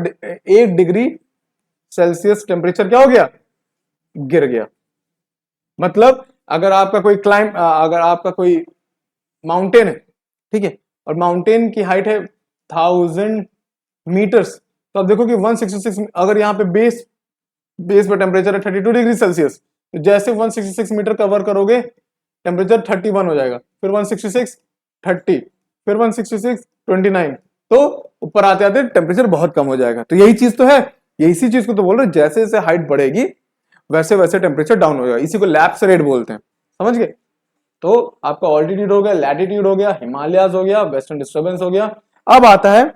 1 डिग्री सेल्सियस टेम्परेचर क्या हो गया, गिर गया। मतलब अगर आपका कोई माउंटेन है, ठीक है, और माउंटेन की हाइट है 1000 मीटर्स, तो आप देखो कि 166, अगर यहाँ पे बेस बेस पर टेम्परेचर है 32 डिग्री सेल्सियस, तो जैसे 166 मीटर कवर करोगे टेम्परेचर 31 हो जाएगा, फिर 166 30, फिर 166 29, तो ऊपर आते आते टेम्परेचर बहुत कम हो जाएगा। तो यही चीज तो है, ये इसी चीज को तो बोल रहे, जैसे जैसे हाइट बढ़ेगी वैसे वैसे टेम्परेचर डाउन हो जाएगा, इसी को लैप्स रेट बोलते हैं। समझ गए, तो आपका ऑल्टीट्यूड हो गया, लैटिट्यूड हो गया, हिमालयाज हो गया, वेस्टर्न डिस्टर्बेंस हो गया। अब आता है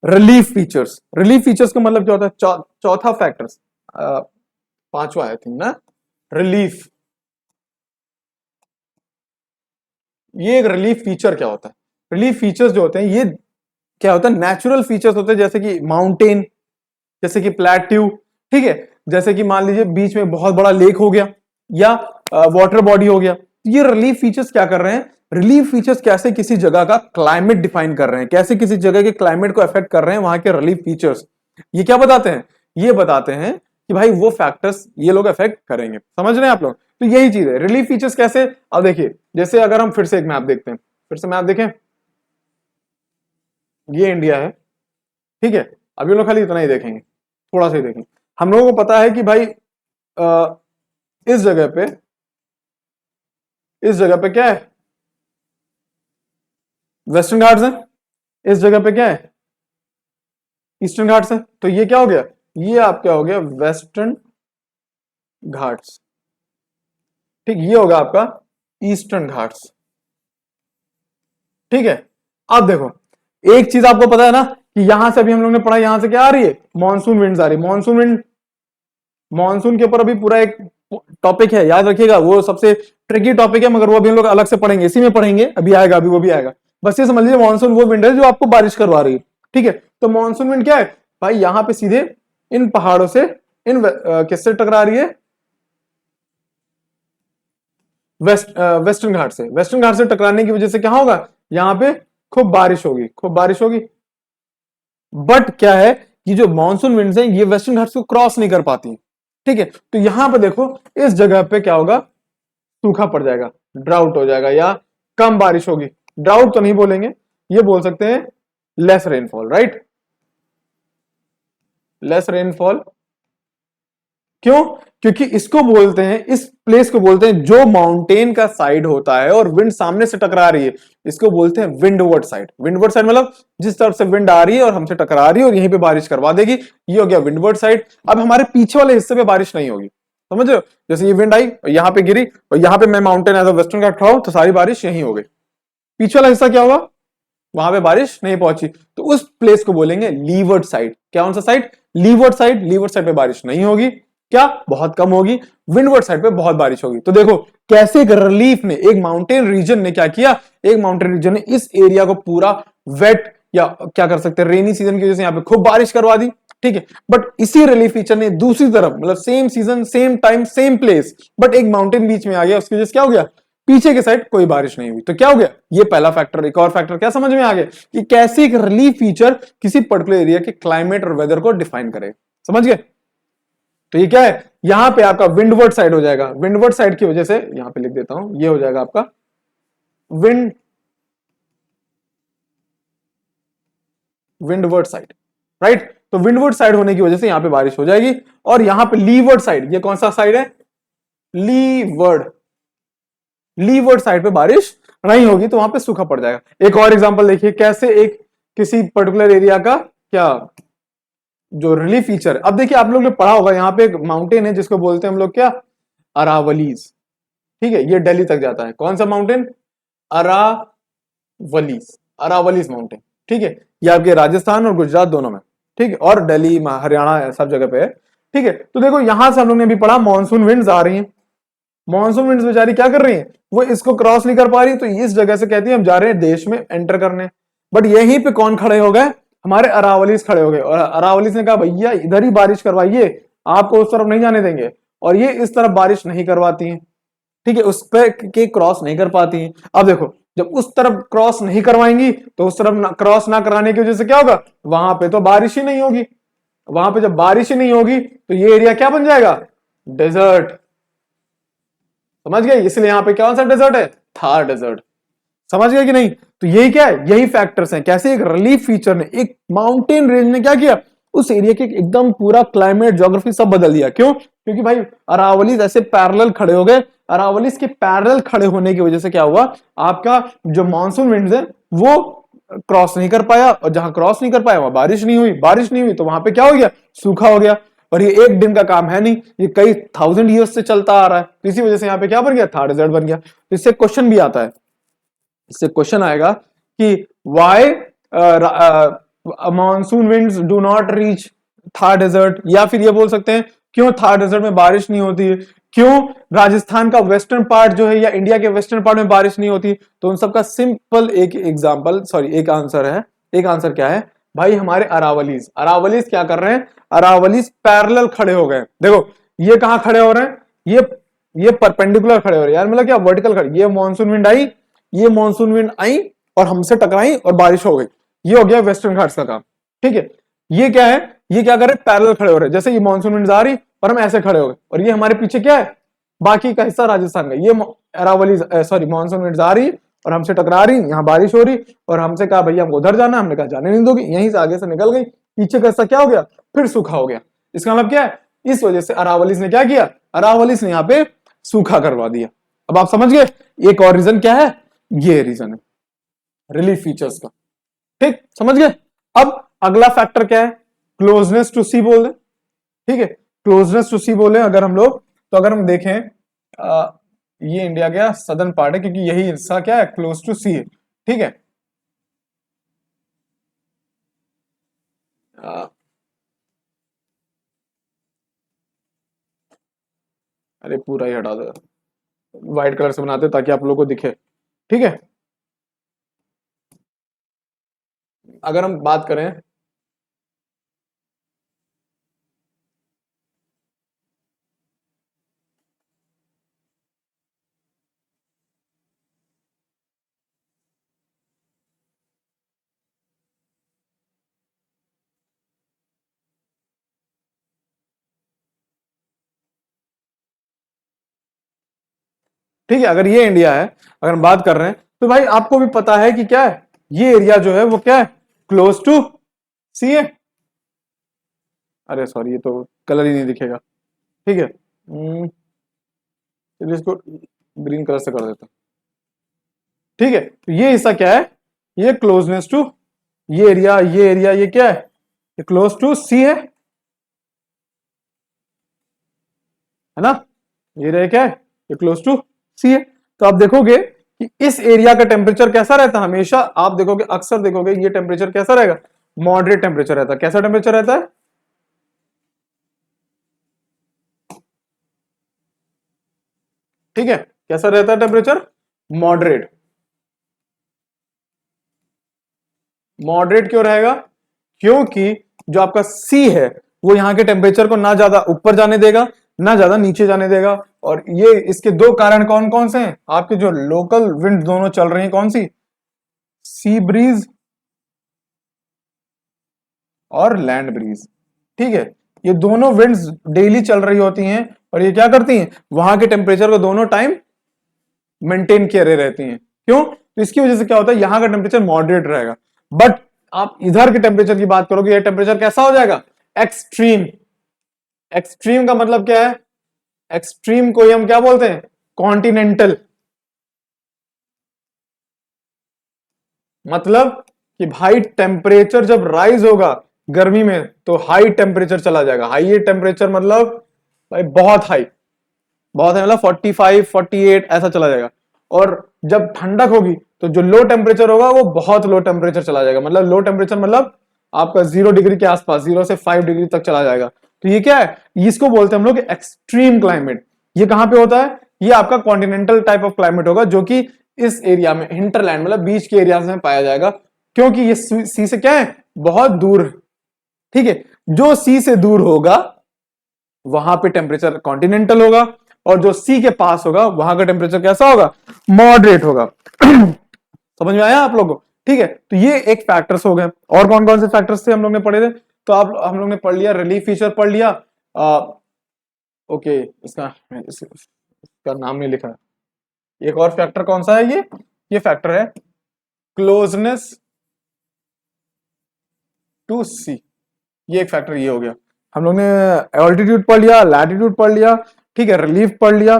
रिलीफ फीचर्स। रिलीफ फीचर्स का मतलब क्या होता है, चौथा फैक्टर्स, पांचवा आई थिंक ना, रिलीफ। ये एक रिलीफ फीचर क्या होता है, रिलीफ फीचर्स जो होते हैं ये क्या होता है, नेचुरल फीचर्स होते हैं, जैसे कि माउंटेन, जैसे कि प्लेट्यू। ठीक है, जैसे कि मान लीजिए बीच में बहुत बड़ा लेक हो गया या वाटर बॉडी हो गया, तो ये रिलीफ फीचर्स क्या कर रहे हैं, रिलीफ फीचर्स कैसे किसी जगह का क्लाइमेट डिफाइन कर रहे हैं, कैसे किसी जगह के क्लाइमेट को अफेक्ट कर रहे हैं, वहां के रिलीफ फीचर्स ये क्या बताते हैं, ये बताते हैं कि भाई वो फैक्टर्स ये लोग अफेक्ट करेंगे। समझ रहे हैं आप लोग, तो यही चीज है रिलीफ फीचर्स कैसे। अब देखिए, जैसे अगर हम फिर से एक मैप देखते हैं, फिर से मैप देखें, ये इंडिया है, ठीक है, अभी हम लोग खाली इतना ही देखेंगे, थोड़ा सा ही देखेंगे। हम लोगों को पता है कि भाई इस जगह पे, इस जगह पे क्या है, वेस्टर्न घाट्स है, इस जगह पे क्या है, ईस्टर्न घाट्स है, तो ये क्या हो गया, ये आपका हो गया वेस्टर्न घाट्स। ठीक, ये होगा आपका ईस्टर्न घाट्स। ठीक है, अब देखो एक चीज आपको पता है ना कि यहां से अभी हम लोग ने पढ़ा, यहां से क्या आ रही है, मॉनसून विंड्स आ रही है। मॉनसून विंड, मॉनसून के ऊपर अभी पूरा एक टॉपिक है, याद रखिएगा, वो सबसे ट्रिकी टॉपिक है, मगर वो अभी हम लोग अलग से पढ़ेंगे, इसी में पढ़ेंगे, अभी आएगा, अभी वो भी आएगा। बस ये समझ लीजिए मॉनसून वो विंड है जो आपको बारिश करवा रही है। ठीक है, तो मॉनसून विंड क्या है भाई, यहां पे सीधे इन पहाड़ों से, इन किससे टकरा रही है, वेस्टर्न घाट से। वेस्टर्न घाट से टकराने की वजह से क्या होगा, यहां पे खूब बारिश होगी, खूब बारिश होगी। बट क्या है कि जो मानसून विंड्स हैं ये वेस्टर्न घाट्स को क्रॉस नहीं कर पाती। ठीक है, तो यहां पर देखो इस जगह पे क्या होगा, सूखा पड़ जाएगा, ड्राउट हो जाएगा, या कम बारिश होगी। ड्राउट तो नहीं बोलेंगे, ये बोल सकते हैं less rainfall, right, less rainfall. क्यों, क्योंकि इसको बोलते हैं, इस प्लेस को बोलते हैं जो माउंटेन का साइड होता है और विंड सामने से टकरा रही है, इसको बोलते हैं विंडवर्ड साइड। विंडवर्ड साइड मतलब जिस तरफ से विंड आ रही है और हमसे टकरा रही है और यहीं पे बारिश करवा देगी, ये हो गया विंडवर्ड साइड। अब हमारे पीछे वाले हिस्से पे बारिश नहीं होगी, समझ रहे हो? जैसे ये विंड आई और यहाँ पे गिरी और यहाँ पे मैं माउंटेन एज अ वेस्टर्न घाट खड़ा हूं, तो सारी बारिश यहीं हो गई। पीछे वाला हिस्सा क्या हुआ, वहां पे बारिश नहीं पहुंची, तो उस प्लेस को बोलेंगे लीवर्ड साइड। क्या कौन सा side? Levered side. Levered side पे बारिश नहीं होगी, क्या बहुत कम होगी। विंडवर्ड साइड पे बहुत बारिश होगी। तो देखो कैसे एक रिलीफ ने, एक माउंटेन रीजन ने क्या किया, एक माउंटेन रीजन ने इस एरिया को पूरा वेट या क्या कर सकते हैं रेनी सीजन की वजह से यहाँ पे खूब बारिश करवा दी, ठीक है। बट इसी रिलीफ फीचर ने दूसरी तरफ मतलब same season same time same place but एक माउंटेन बीच में आ गया, उसकी वजह से क्या हो गया, पीछे के साइड कोई बारिश नहीं हुई। तो क्या हो गया, ये पहला फैक्टर। एक और फैक्टर क्या समझ में आ गया कि कैसे एक रिलीफ फीचर किसी पर्टिकुलर एरिया के क्लाइमेट और वेदर को डिफाइन करे, समझ गए? तो ये क्या है, यहां पे आपका विंडवर्ड साइड हो जाएगा। विंडवर्ड साइड की वजह से यहां पे लिख देता हूं, ये हो जाएगा आपका विंड विंडवर्ड साइड, राइट। तो विंडवर्ड साइड होने की वजह से यहां पे बारिश हो जाएगी। और यहां पे लीवर्ड साइड, ये कौन सा साइड है, लीवर्ड। लीवर्ड साइड पे बारिश नहीं होगी, तो वहां पे सूखा पड़ जाएगा। एक और एग्जांपल देखिए कैसे एक किसी पर्टिकुलर एरिया का क्या जो रिलीफ फीचर। अब देखिए आप लोग ने पढ़ा होगा, यहाँ पे एक माउंटेन है जिसको बोलते हैं हम लोग क्या, अरावलीज, ठीक है। ये दिल्ली तक जाता है। कौन सा माउंटेन, अरावलीज, अरावलीज माउंटेन, ठीक है। ये आपके राजस्थान और गुजरात दोनों में, ठीक है, और दिल्ली हरियाणा सब जगह पे है, ठीक है। तो देखो यहां से हम लोग ने भी पढ़ा मानसून विंड्स आ रही हैं। मानसून विंड्स बेचारी क्या कर रही हैं, वो इसको क्रॉस नहीं कर पा रही, तो इस जगह से कहती है हम जा रहे हैं देश में एंटर करने। बट यहीं पे कौन खड़े हो गए, हमारे अरावलीज खड़े हो गए, और अरावलीज ने कहा भैया इधर ही बारिश करवाइए, आपको उस तरफ नहीं जाने देंगे। और ये इस तरफ बारिश नहीं करवाती हैं, ठीक है, उस पर के क्रॉस नहीं कर पाती हैं। अब देखो जब उस तरफ क्रॉस नहीं करवाएंगी तो उस तरफ क्रॉस ना कराने की वजह से क्या होगा, वहां पे तो बारिश ही नहीं होगी। वहां पे जब बारिश ही नहीं होगी तो ये एरिया क्या बन जाएगा, डेजर्ट, समझ गए? इसलिए यहां पे कौन सा डेजर्ट है, थार डेजर्ट, समझ गए कि नहीं? तो यही क्या है, यही फैक्टर्स हैं कैसे एक रिलीफ फीचर ने, एक माउंटेन रेंज ने क्या किया, उस एरिया के एकदम पूरा क्लाइमेट ज्योग्राफी सब बदल दिया। क्यों? क्योंकि भाई अरावलीज ऐसे पैरेलल खड़े हो गए। अरावलीज के पैरेलल खड़े होने की वजह से क्या हुआ, आपका जो मानसून विंड्स है वो क्रॉस नहीं कर पाया, और जहां क्रॉस नहीं कर पाया वहां बारिश नहीं हुई। बारिश नहीं हुई तो वहां पे क्या हो गया, सूखा हो गया। और ये एक दिन का काम है नहीं, ये कई 1000 ईयर्स से चलता आ रहा है। तो इसी वजह से यहाँ पे क्या बन गया, थार डेजर्ट बन गया। तो इससे क्वेश्चन भी आता है, इससे क्वेश्चन आएगा कि why monsoon winds do not reach Thar desert, या फिर ये बोल सकते हैं क्यों थार डेजर्ट में बारिश नहीं होती है, क्यों राजस्थान का वेस्टर्न पार्ट जो है या इंडिया के वेस्टर्न पार्ट में बारिश नहीं होती। तो उन सबका सिंपल एक एग्जांपल, सॉरी एक आंसर है। एक आंसर क्या है भाई, हमारे अरावलीज, अरावलीज क्या कर रहे हैं, अरावलीज पैरेलल खड़े हो गए। देखो ये कहां खड़े हो रहे हैं, ये परपेंडिकुलर खड़े हो रहे हैं यार, मतलब क्या वर्टिकल खड़े। ये मानसून विंड आई, ये मानसून विंड आई और हमसे टकराई और बारिश हो गई, ये हो गया वेस्टर्न घाट्स का काम, ठीक है। ये क्या है, ये क्या कर रहे हैं, पैरेलल खड़े हो रहे हैं। जैसे ये मानसून विंड आ रही और हम ऐसे खड़े हो गए, और ये हमारे पीछे क्या है, बाकी का हिस्सा राजस्थान का। ये अरावली सॉरी मानसून विंड आ रही और हमसे टकरा रही, यहाँ बारिश हो रही, और हमसे कहा भैया हमको उधर जाना, हमने कहा जाने नहीं दोगी, यहीं से आगे से निकल गई, पीछे का हिस्सा क्या हो गया, फिर सूखा हो गया। इसका मतलब क्या है, इस वजह से अरावलीज ने क्या किया, अरावलीज ने यहाँ पे सूखा करवा दिया। अब आप समझ गए। एक और रीजन क्या है, ये रीजन है रिलीफ फीचर्स का, ठीक, समझ गए। अब अगला फैक्टर क्या है, क्लोजनेस टू सी बोल रहे, ठीक है, क्लोजनेस टू सी बोले अगर हम लोग, तो अगर हम देखें ये इंडिया का सदर्न पार्ट है क्योंकि यही हिस्सा क्या है, क्लोज टू सी है, ठीक है। अरे पूरा ही हटा दो, व्हाइट कलर से बनाते ताकि आप लोगों को दिखे, ठीक है। अगर हम बात करें, ठीक है, अगर ये इंडिया है, अगर हम बात कर रहे हैं, तो भाई आपको भी पता है कि क्या है, ये एरिया जो है वो क्या है, क्लोज टू सी है। अरे सॉरी ये तो कलर ही नहीं दिखेगा, ठीक है। चलिए इसको ग्रीन कलर से कर देता हूं। ठीक है, तो ये हिस्सा क्या है, ये क्लोजनेस टू, ये एरिया, ये एरिया, ये क्या है, ये क्लोज टू सी है ना, ये रहे क्या है, ये क्लोज टू सी है। तो आप देखोगे कि इस एरिया का टेम्परेचर कैसा रहता है, हमेशा आप देखोगे, अक्सर देखोगे ये टेम्परेचर कैसा रहेगा, मॉडरेट टेम्परेचर रहता है। कैसा टेम्परेचर रहता है, ठीक है, कैसा रहता है टेम्परेचर, मॉडरेट। मॉडरेट क्यों रहेगा, क्योंकि जो आपका सी है वो यहां के टेम्परेचर को ना ज्यादा ऊपर जाने देगा ना ज्यादा नीचे जाने देगा। और ये इसके दो कारण कौन कौन से हैं, आपके जो लोकल विंड दोनों चल रही हैं, कौन सी, सी ब्रीज और लैंड ब्रीज। ठीक है, ये दोनों विंड्स डेली चल रही होती हैं और ये क्या करती हैं, वहां के टेम्परेचर को दोनों टाइम मेंटेन किए रहती हैं। क्यों, तो इसकी वजह से क्या होता है, यहां का टेम्परेचर मॉडरेट रहेगा। बट आप इधर के टेम्परेचर की बात करोगे, ये टेम्परेचर कैसा हो जाएगा, एक्सट्रीम। एक्सट्रीम का मतलब क्या है, एक्सट्रीम को हम क्या बोलते हैं, कॉन्टिनेंटल। मतलब कि भाई टेम्परेचर जब राइज होगा गर्मी में तो हाई टेम्परेचर चला जाएगा। हाई टेम्परेचर मतलब भाई बहुत हाई, बहुत है, मतलब 45 48 ऐसा चला जाएगा। और जब ठंडक होगी तो जो लो टेम्परेचर होगा वो बहुत लो टेम्परेचर चला जाएगा। मतलब लो टेम्परेचर मतलब आपका 0 डिग्री के आसपास, 0 से 5 डिग्री तक चला जाएगा। तो ये क्या है, इसको बोलते हैं हम लोग एक्सट्रीम क्लाइमेट। ये कहां पे होता है, ये आपका कॉन्टिनेंटल टाइप ऑफ क्लाइमेट होगा, जो कि इस एरिया में, हिंटरलैंड मतलब बीच के एरिया में पाया जाएगा। क्योंकि ये सी से क्या है, बहुत दूर है। ठीक है, जो सी से दूर होगा वहां पे टेम्परेचर कॉन्टिनेंटल होगा, और जो सी के पास होगा वहां का टेम्परेचर कैसा होगा, मॉडरेट होगा। समझ में आया आप लोगों को, ठीक है। तो ये एक फैक्टर्स हो गए। और कौन कौन से फैक्टर्स थे हम लोग ने पढ़े थे, तो आप हम लोग ने पढ़ लिया, रिलीफ फीचर पढ़ लिया। ओके, इसका नाम नहीं लिखा है। एक और फैक्टर कौन सा है, ये फैक्टर है क्लोजनेस टू सी। ये एक फैक्टर ये हो गया। हम लोग ने ऑल्टीट्यूड पढ़ लिया, लैटिट्यूड पढ़ लिया, ठीक है, रिलीफ पढ़ लिया।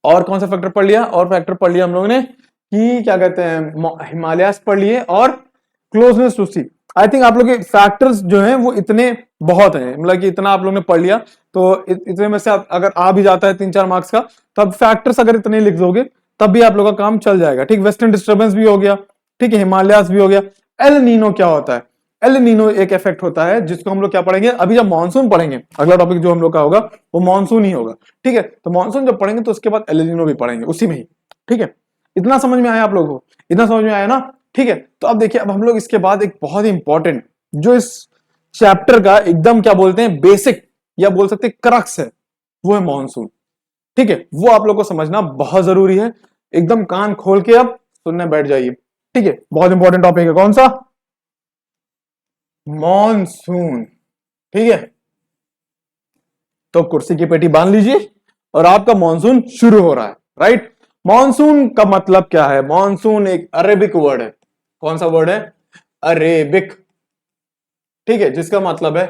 और कौन सा फैक्टर पढ़ लिया, और फैक्टर पढ़ लिया हम लोगों ने कि क्या कहते हैं, हिमालयास पढ़ लिए और closeness to sea. I think आप लोग के फैक्टर्स जो हैं वो इतने बहुत हैं, मतलब कि इतना आप लोग ने पढ़ लिया। तो इतने में से अगर आ भी जाता है 3-4 मार्क्स का, तो अब फैक्टर्स अगर इतने लिख दोगे तब भी आप लोग का काम चल जाएगा। ठीक, वेस्टर्न डिस्टर्बेंस भी हो गया, ठीक है, हिमालयास भी हो गया। एल नीनो क्या होता है, एल नीनो एक इफेक्ट होता है जिसको हम लोग क्या पढ़ेंगे, अभी जब मानसून पढ़ेंगे, अगला टॉपिक जो हम लोग का होगा वो मानसून ही होगा। ठीक है, तो मानसून जब पढ़ेंगे तो उसके बाद एल नीनो भी पढ़ेंगे उसी में ही। ठीक है, इतना समझ में आया आप लोगों को, इतना समझ में आया ना। ठीक है, तो अब देखिए, अब हम लोग इसके बाद एक बहुत ही इंपॉर्टेंट, जो इस चैप्टर का एकदम क्या बोलते हैं बेसिक, या बोल सकते हैं क्रक्स है, वो है मानसून। ठीक है, वो आप लोग को समझना बहुत जरूरी है। एकदम कान खोल के अब सुनने बैठ जाइए। ठीक है, बहुत इंपॉर्टेंट टॉपिक है, कौन सा, मॉनसून। ठीक है, तो कुर्सी की पेटी बांध लीजिए और आपका मॉनसून शुरू हो रहा है। राइट, मॉनसून का मतलब क्या है, मॉनसून एक अरेबिक वर्ड है। कौन सा वर्ड है, अरेबिक। ठीक है, जिसका मतलब है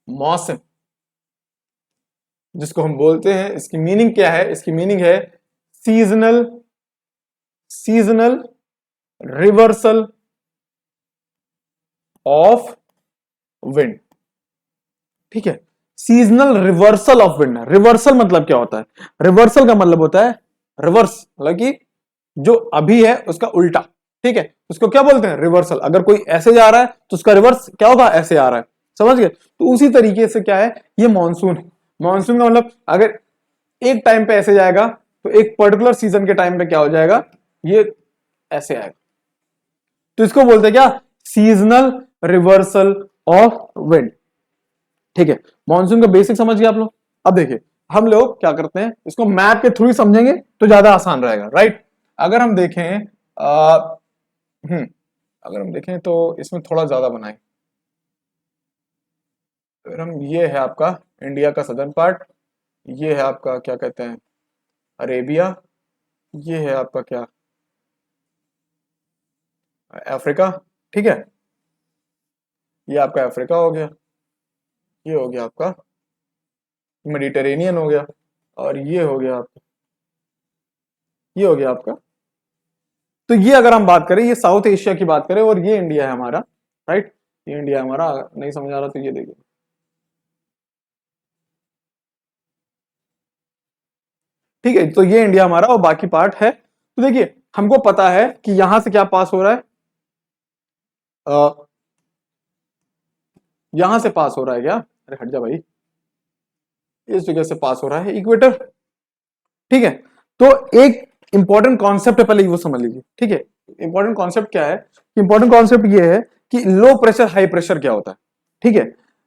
मौसम, जिसको हम बोलते हैं, इसकी मीनिंग क्या है, इसकी मीनिंग है seasonal, seasonal reversal of wind. ठीक है, seasonal reversal of wind. Reversal मतलब क्या होता है, रिवर्सल का मतलब होता है रिवर्स, मतलब कि जो अभी है उसका उल्टा। ठीक है, उसको क्या बोलते हैं, रिवर्सल। अगर कोई ऐसे जा रहा है तो उसका रिवर्स क्या होगा, ऐसे आ रहा है। समझ गए, तो उसी तरीके से क्या है, ये मानसून है। मानसून का मतलब अगर एक टाइम पे ऐसे जाएगा तो एक पर्टिकुलर सीजन के टाइम पे क्या हो जाएगा, ये ऐसे आएगा। तो इसको बोलते हैं क्या, सीजनल रिवर्सल ऑफ विंड। ठीक है, मानसून का बेसिक समझ गए आप लोग। अब देखिए, हम लोग क्या करते हैं, इसको मैप के थ्रू ही समझेंगे तो ज्यादा आसान रहेगा। राइट, अगर हम देखें अगर हम देखें तो इसमें थोड़ा ज्यादा बनाएं। अगर हम, ये है आपका इंडिया का सदर्न पार्ट, ये है आपका क्या कहते हैं, अरेबिया, ये है आपका क्या, अफ्रीका। ठीक है, ये आपका अफ्रीका हो गया, ये हो गया आपका मेडिटेरेनियन हो गया, और ये हो गया आपका ये हो गया आपका। तो ये अगर हम बात करें, ये साउथ एशिया की बात करें और ये इंडिया है हमारा, राइट। ये इंडिया है हमारा, नहीं समझ आ रहा तो ये देखिए, ठीक है। तो ये इंडिया हमारा और बाकी पार्ट है। तो देखिए हमको पता है कि यहां से क्या पास हो रहा है, यहां से पास हो रहा है क्या, अरे हट जा भाई, इस जगह से पास हो रहा है इक्वेटर, ठीक है। तो एक इंपॉर्टेंट कॉन्सेप्ट है, पहले वो समझ लीजिए, ठीक है। इंपॉर्टेंट कॉन्सेप्ट क्या है, इंपॉर्टेंट कॉन्सेप्ट ये है कि लो प्रेशर हाई प्रेशर क्या होता है, ठीक है।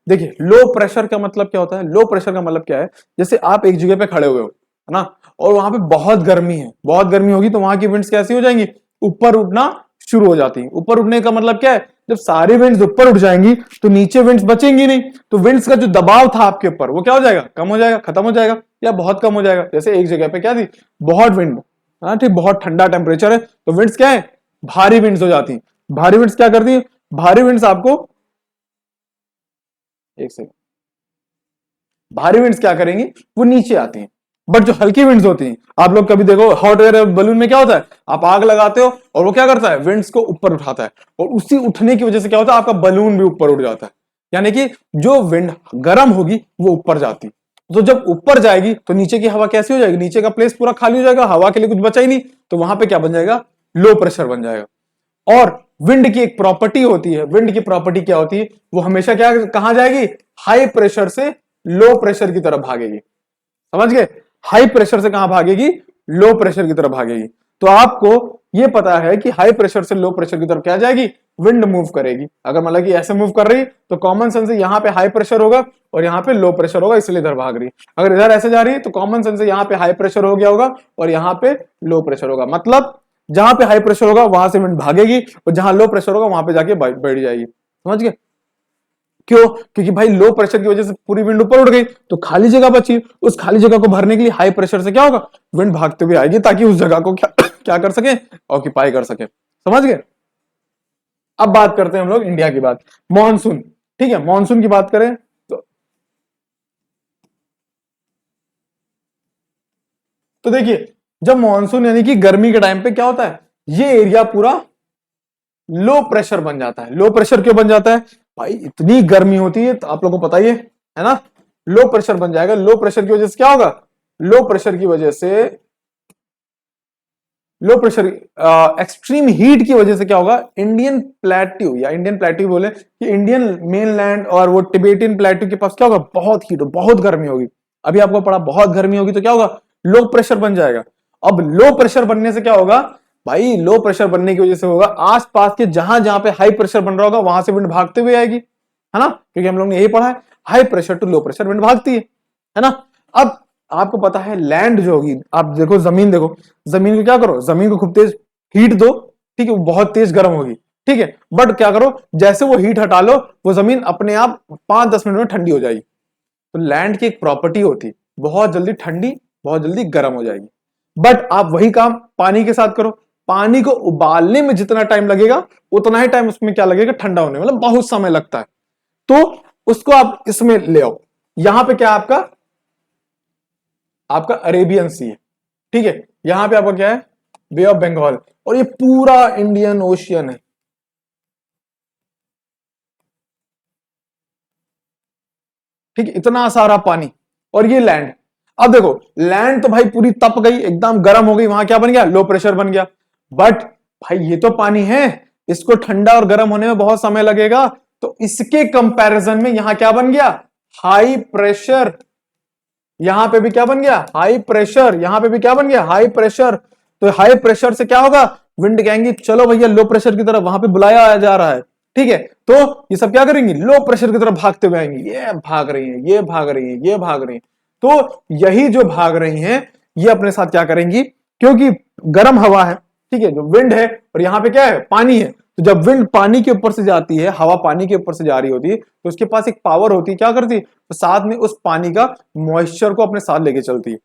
देखिए लो प्रेशर का मतलब क्या होता है, लो प्रेशर का मतलब क्या है, जैसे आप एक जगह पे खड़े हुए हो, है ना, और वहां पे बहुत गर्मी है, बहुत गर्मी होगी, तो वहां की विंड्स कैसी हो जाएंगी, ऊपर उठना शुरू हो जाती है। ऊपर उठने का मतलब क्या है, जब सारी विंड्स ऊपर उठ जाएंगी तो नीचे विंड्स बचेंगी नहीं, तो विंड्स का जो दबाव था आपके ऊपर वो क्या हो जाएगा, कम हो जाएगा, खत्म हो जाएगा, या बहुत कम हो जाएगा। जैसे एक जगह पे क्या थी, बहुत विंड, हाँ ठीक, बहुत ठंडा टेम्परेचर है, तो विंड्स क्या है, भारी विंड्स हो जाती हैं। भारी विंड्स क्या करती है, भारी विंड्स आपको, एक सेकंड, भारी विंड्स क्या करेंगी, वो नीचे आती हैं। बट जो हल्की विंड्स होती हैं, आप लोग कभी देखो हॉट एयर बलून में क्या होता है, आप आग लगाते हो और वो क्या करता है, विंड्स को ऊपर उठाता है, और उसी उठने की वजह से क्या होता है, आपका बलून भी ऊपर उठ जाता है। यानी कि जो विंड गर्म होगी वो ऊपर जाती, तो जब ऊपर जाएगी तो नीचे की हवा कैसी हो जाएगी, नीचे का प्लेस पूरा खाली हो जाएगा, हवा के लिए कुछ बचा ही नहीं, तो वहां पे क्या बन जाएगा, लो प्रेशर बन जाएगा। और विंड की एक प्रॉपर्टी होती है, विंड की प्रॉपर्टी क्या होती है, वो हमेशा क्या कहां जाएगी, हाई प्रेशर से लो प्रेशर की तरफ भागेगी, समझ गए। हाई प्रेशर से कहां भागेगी, लो प्रेशर की तरफ भागेगी। तो आपको ये पता है कि हाई प्रेशर से लो प्रेशर की तरफ क्या जाएगी, विंड मूव करेगी। अगर मतलब कि ऐसे मूव कर रही तो कॉमन सेंस से यहां पे हाई प्रेशर होगा और यहां पे लो प्रेशर होगा, इसलिए इधर भाग रही। अगर इधर ऐसे जा रही है तो कॉमन सेंस से यहां पे हाई प्रेशर हो गया होगा और यहां पे लो प्रेशर होगा, मतलब जहां पे हाई प्रेशर होगा वहां से विंड भागेगी और जहां लो प्रेशर होगा वहां पे जाके बैठ जाएगी, समझ गए। क्यों, क्योंकि भाई लो प्रेशर की वजह से पूरी विंड ऊपर उठ गई तो खाली जगह बची, उस खाली जगह को भरने के लिए हाई प्रेशर से क्या होगा, विंड भागते हुए आएगी ताकि उस जगह को क्या क्या कर सके, ऑक्यूपाई कर सके, समझ गए। अब बात करते हैं हम लोग इंडिया की बात, मॉनसून, ठीक है। मॉनसून की बात करें तो देखिए जब मॉनसून यानी कि गर्मी के टाइम पे क्या होता है, ये एरिया पूरा लो प्रेशर बन जाता है। लो प्रेशर क्यों बन जाता है, भाई इतनी गर्मी होती है, तो आप लोगों को पता ही है ना, लो प्रेशर बन जाएगा। लो प्रेशर की वजह से क्या होगा, लो प्रेशर की वजह से, लो प्रेशर एक्सट्रीम हीट की वजह से क्या होगा, इंडियन प्लेट्यू, या इंडियन प्लेट्यू बोले कि इंडियन मेनलैंड और वो टिबेटियन प्लेट्यू के पास क्या होगा, बहुत हीट, बहुत गर्मी होगी। अभी आपको पढ़ा बहुत गर्मी होगी तो क्या होगा, लो प्रेशर बन जाएगा। अब लो प्रेशर बनने से क्या होगा, भाई लो प्रेशर बनने की वजह से होगा आसपास के जहां जहां पे हाई प्रेशर बन रहा होगा वहां से विंड भागते हुए आएगी, है ना, क्योंकि हम लोग ने यही पढ़ा है, high pressure to low pressure wind भागती है ना। अब आपको पता है लैंड जो होगी, आप देखो जमीन, देखो जमीन को क्या करो, जमीन को खूब तेज हीट दो, ठीक है, वो बहुत तेज गर्म होगी, ठीक है। बट क्या करो, जैसे वो हीट हटा लो वो जमीन अपने आप 5-10 मिनट में ठंडी हो जाएगी। तो लैंड की एक प्रॉपर्टी होती है, बहुत जल्दी ठंडी, बहुत जल्दी गर्म हो जाएगी। बट आप वही काम पानी के साथ करो, पानी को उबालने में जितना टाइम लगेगा उतना ही टाइम उसमें क्या लगेगा, ठंडा होने में, मतलब बहुत समय लगता है। तो उसको आप इसमें ले आओ, यहां पे क्या आपका, आपका अरेबियन सी है, ठीक है। यहां पे आपका क्या है, बे ऑफ बंगाल, और ये पूरा इंडियन ओशियन है, ठीक है, इतना सारा पानी, और ये लैंड। अब देखो लैंड तो भाई पूरी तप गई, एकदम गर्म हो गई, वहां क्या बन गया, लो प्रेशर बन गया। बट भाई ये तो पानी है, इसको ठंडा और गर्म होने में बहुत समय लगेगा, तो इसके कंपैरिजन में यहां क्या बन गया, हाई प्रेशर। यहां पे भी क्या बन गया, हाई प्रेशर, यहां पे भी क्या बन गया, हाई प्रेशर। तो हाई प्रेशर से क्या होगा, विंड कहेंगी चलो भैया लो प्रेशर की तरफ, वहां पे बुलाया जा रहा है, ठीक है। तो ये सब क्या करेंगी, लो प्रेशर की तरफ भागते हुए आएंगी, ये भाग रही है, ये भाग रही है, ये भाग रही है। तो यही जो भाग रही हैं ये अपने साथ क्या करेंगी, क्योंकि गर्म हवा है, ठीक है, जो विंड है, और यहां पे क्या है, पानी है। तो जब विंड पानी के ऊपर से जाती है, हवा पानी के ऊपर से जा रही होती है, तो उसके पास एक पावर होती है, क्या करती है, तो साथ में उस पानी का मॉइस्चर को अपने साथ लेके चलती है,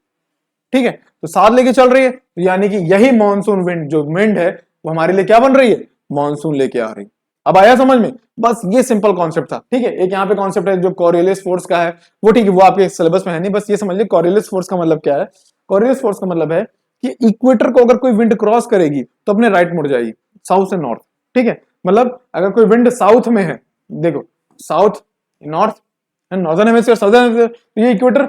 ठीक है। तो साथ लेके चल रही है, तो यानी कि यही मानसून विंड, जो विंड है वो हमारे लिए क्या बन रही है, मानसून लेके आ रही है। अब आया समझ में, बस ये सिंपल कॉन्सेप्ट था, ठीक है। एक यहाँ पे कॉन्सेप्ट है जो कोरियलिस फोर्स का है, वो ठीक है, वो आपके सिलेबस में है नहीं, बस ये समझ लीजिए कोरियलिस फोर्स का मतलब क्या है। कोरियलिस फोर्स का मतलब है कि इक्वेटर को अगर कोई विंड क्रॉस करेगी तो अपने राइट मुड़ जाएगी, साउथ से नॉर्थ। ठीक है, मतलब अगर कोई विंड साउथ में है, देखो south, north, northern hemisphere, southern hemisphere, ये इक्वेटर,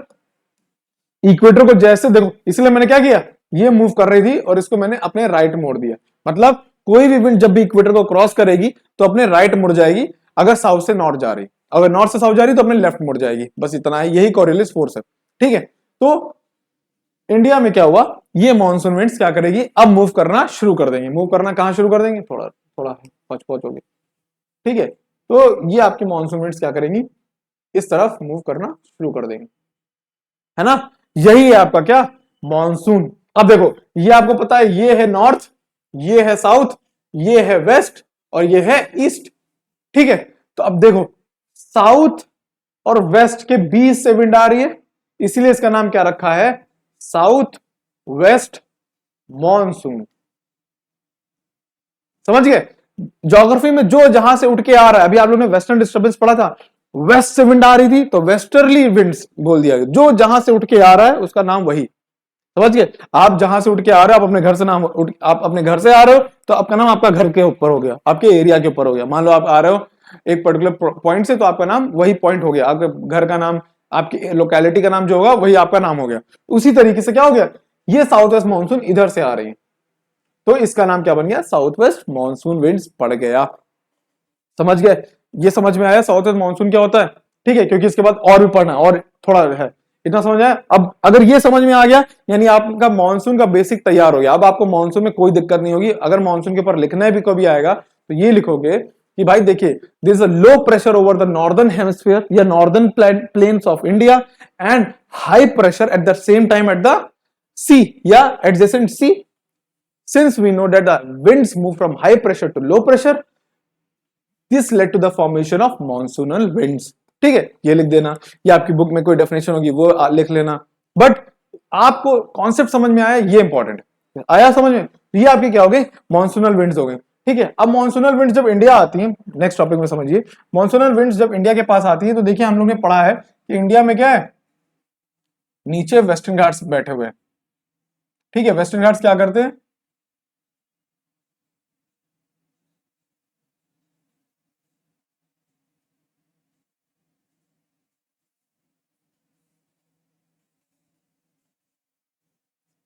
इक्वेटर को जैसे देखो, इसलिए मैंने क्या किया, ये मूव कर रही थी और इसको मैंने अपने राइट मोड़ दिया। मतलब कोई भी विंड जब भी इक्वेटर को क्रॉस करेगी तो अपने राइट मुड़ जाएगी, अगर साउथ से नॉर्थ जा रही, अगर नॉर्थ से साउथ जा रही तो अपने लेफ्ट मुड़ जाएगी, बस इतना है, यही कोरिलेस फोर्स है। ठीक है, तो इंडिया में क्या हुआ, ये मॉनसून विंड्स क्या करेगी, अब मूव करना शुरू कर देंगे। मूव करना कहां शुरू कर देंगे, थोड़ा थोड़ा पहुंच होगी। ठीक है, तो ये आपकी मॉनसून विंड्स क्या करेंगी, इस तरफ मूव करना शुरू कर देंगे, है ना। यही है आपका क्या, मॉनसून। अब देखो ये आपको पता है, ये है नॉर्थ, ये है साउथ, ये है वेस्ट और ये है ईस्ट। ठीक है, तो अब देखो साउथ और वेस्ट के बीच से विंड आ रही है, इसीलिए इसका नाम क्या रखा है, साउथ वेस्ट मॉनसून। समझ गए, ज्योग्राफी में जो जहां से उठ के आ रहा है, अभी आप लोगों ने वेस्टर्न डिस्टर्बेंस पढ़ा था, वेस्ट से विंड आ रही थी तो वेस्टर्ली विंड्स बोल दिया, जो जहां से उठ के आ रहा है उसका नाम वही। समझ गए, आप जहां से उठ के आ रहे हो, आप अपने घर से आप अपने घर से आ रहे हो तो आपका नाम आपका घर के ऊपर हो गया, आपके एरिया के ऊपर हो गया। मान लो आप आ रहे हो एक पर्टिकुलर पॉइंट से, तो आपका नाम वही पॉइंट हो गया, आपके घर का नाम, आपकी लोकेलिटी का नाम जो होगा वही आपका नाम हो गया। उसी तरीके से क्या हो गया, ये साउथ वेस्ट मानसून इधर से आ रही है तो इसका नाम क्या बन गया, साउथ वेस्ट मानसून विंड्स पड़ गया। समझ गए, ये समझ में आया साउथ वेस्ट मानसून क्या होता है। ठीक है, क्योंकि इसके बाद और भी पढ़ना और थोड़ा है, इतना समझ आया। अब अगर ये समझ में आ गया, यानी आपका मानसून का बेसिक तैयार हो गया। अब आपको मानसून में कोई दिक्कत नहीं होगी। अगर मानसून के ऊपर लिखना भी कभी आएगा तो ये लिखोगे कि भाई देखिए, there is a low pressure over the northern hemisphere या northern plains of India and high pressure at the same time at the sea या adjacent sea. Since we know that the winds move from high pressure to low pressure, this led to the formation of monsoonal winds. ठीक है, ये लिख देना, या आपकी book में कोई डेफिनेशन होगी वो लिख लेना। बट आपको कॉन्सेप्ट समझ में आया, ये इंपॉर्टेंट आया समझ में, ये आपकी क्या हो गई, मॉनसूनल विंड्स हो गए। ठीक है, अब मॉनसूनल विंड्स जब इंडिया आती है, नेक्स्ट टॉपिक में समझिए, मॉनसूनल विंड्स जब इंडिया के पास आती है तो देखिए हम लोग ने पढ़ा है कि इंडिया में क्या है, नीचे वेस्टर्न घाट्स बैठे हुए हैं। ठीक है, वेस्टर्न घाट्स क्या करते हैं,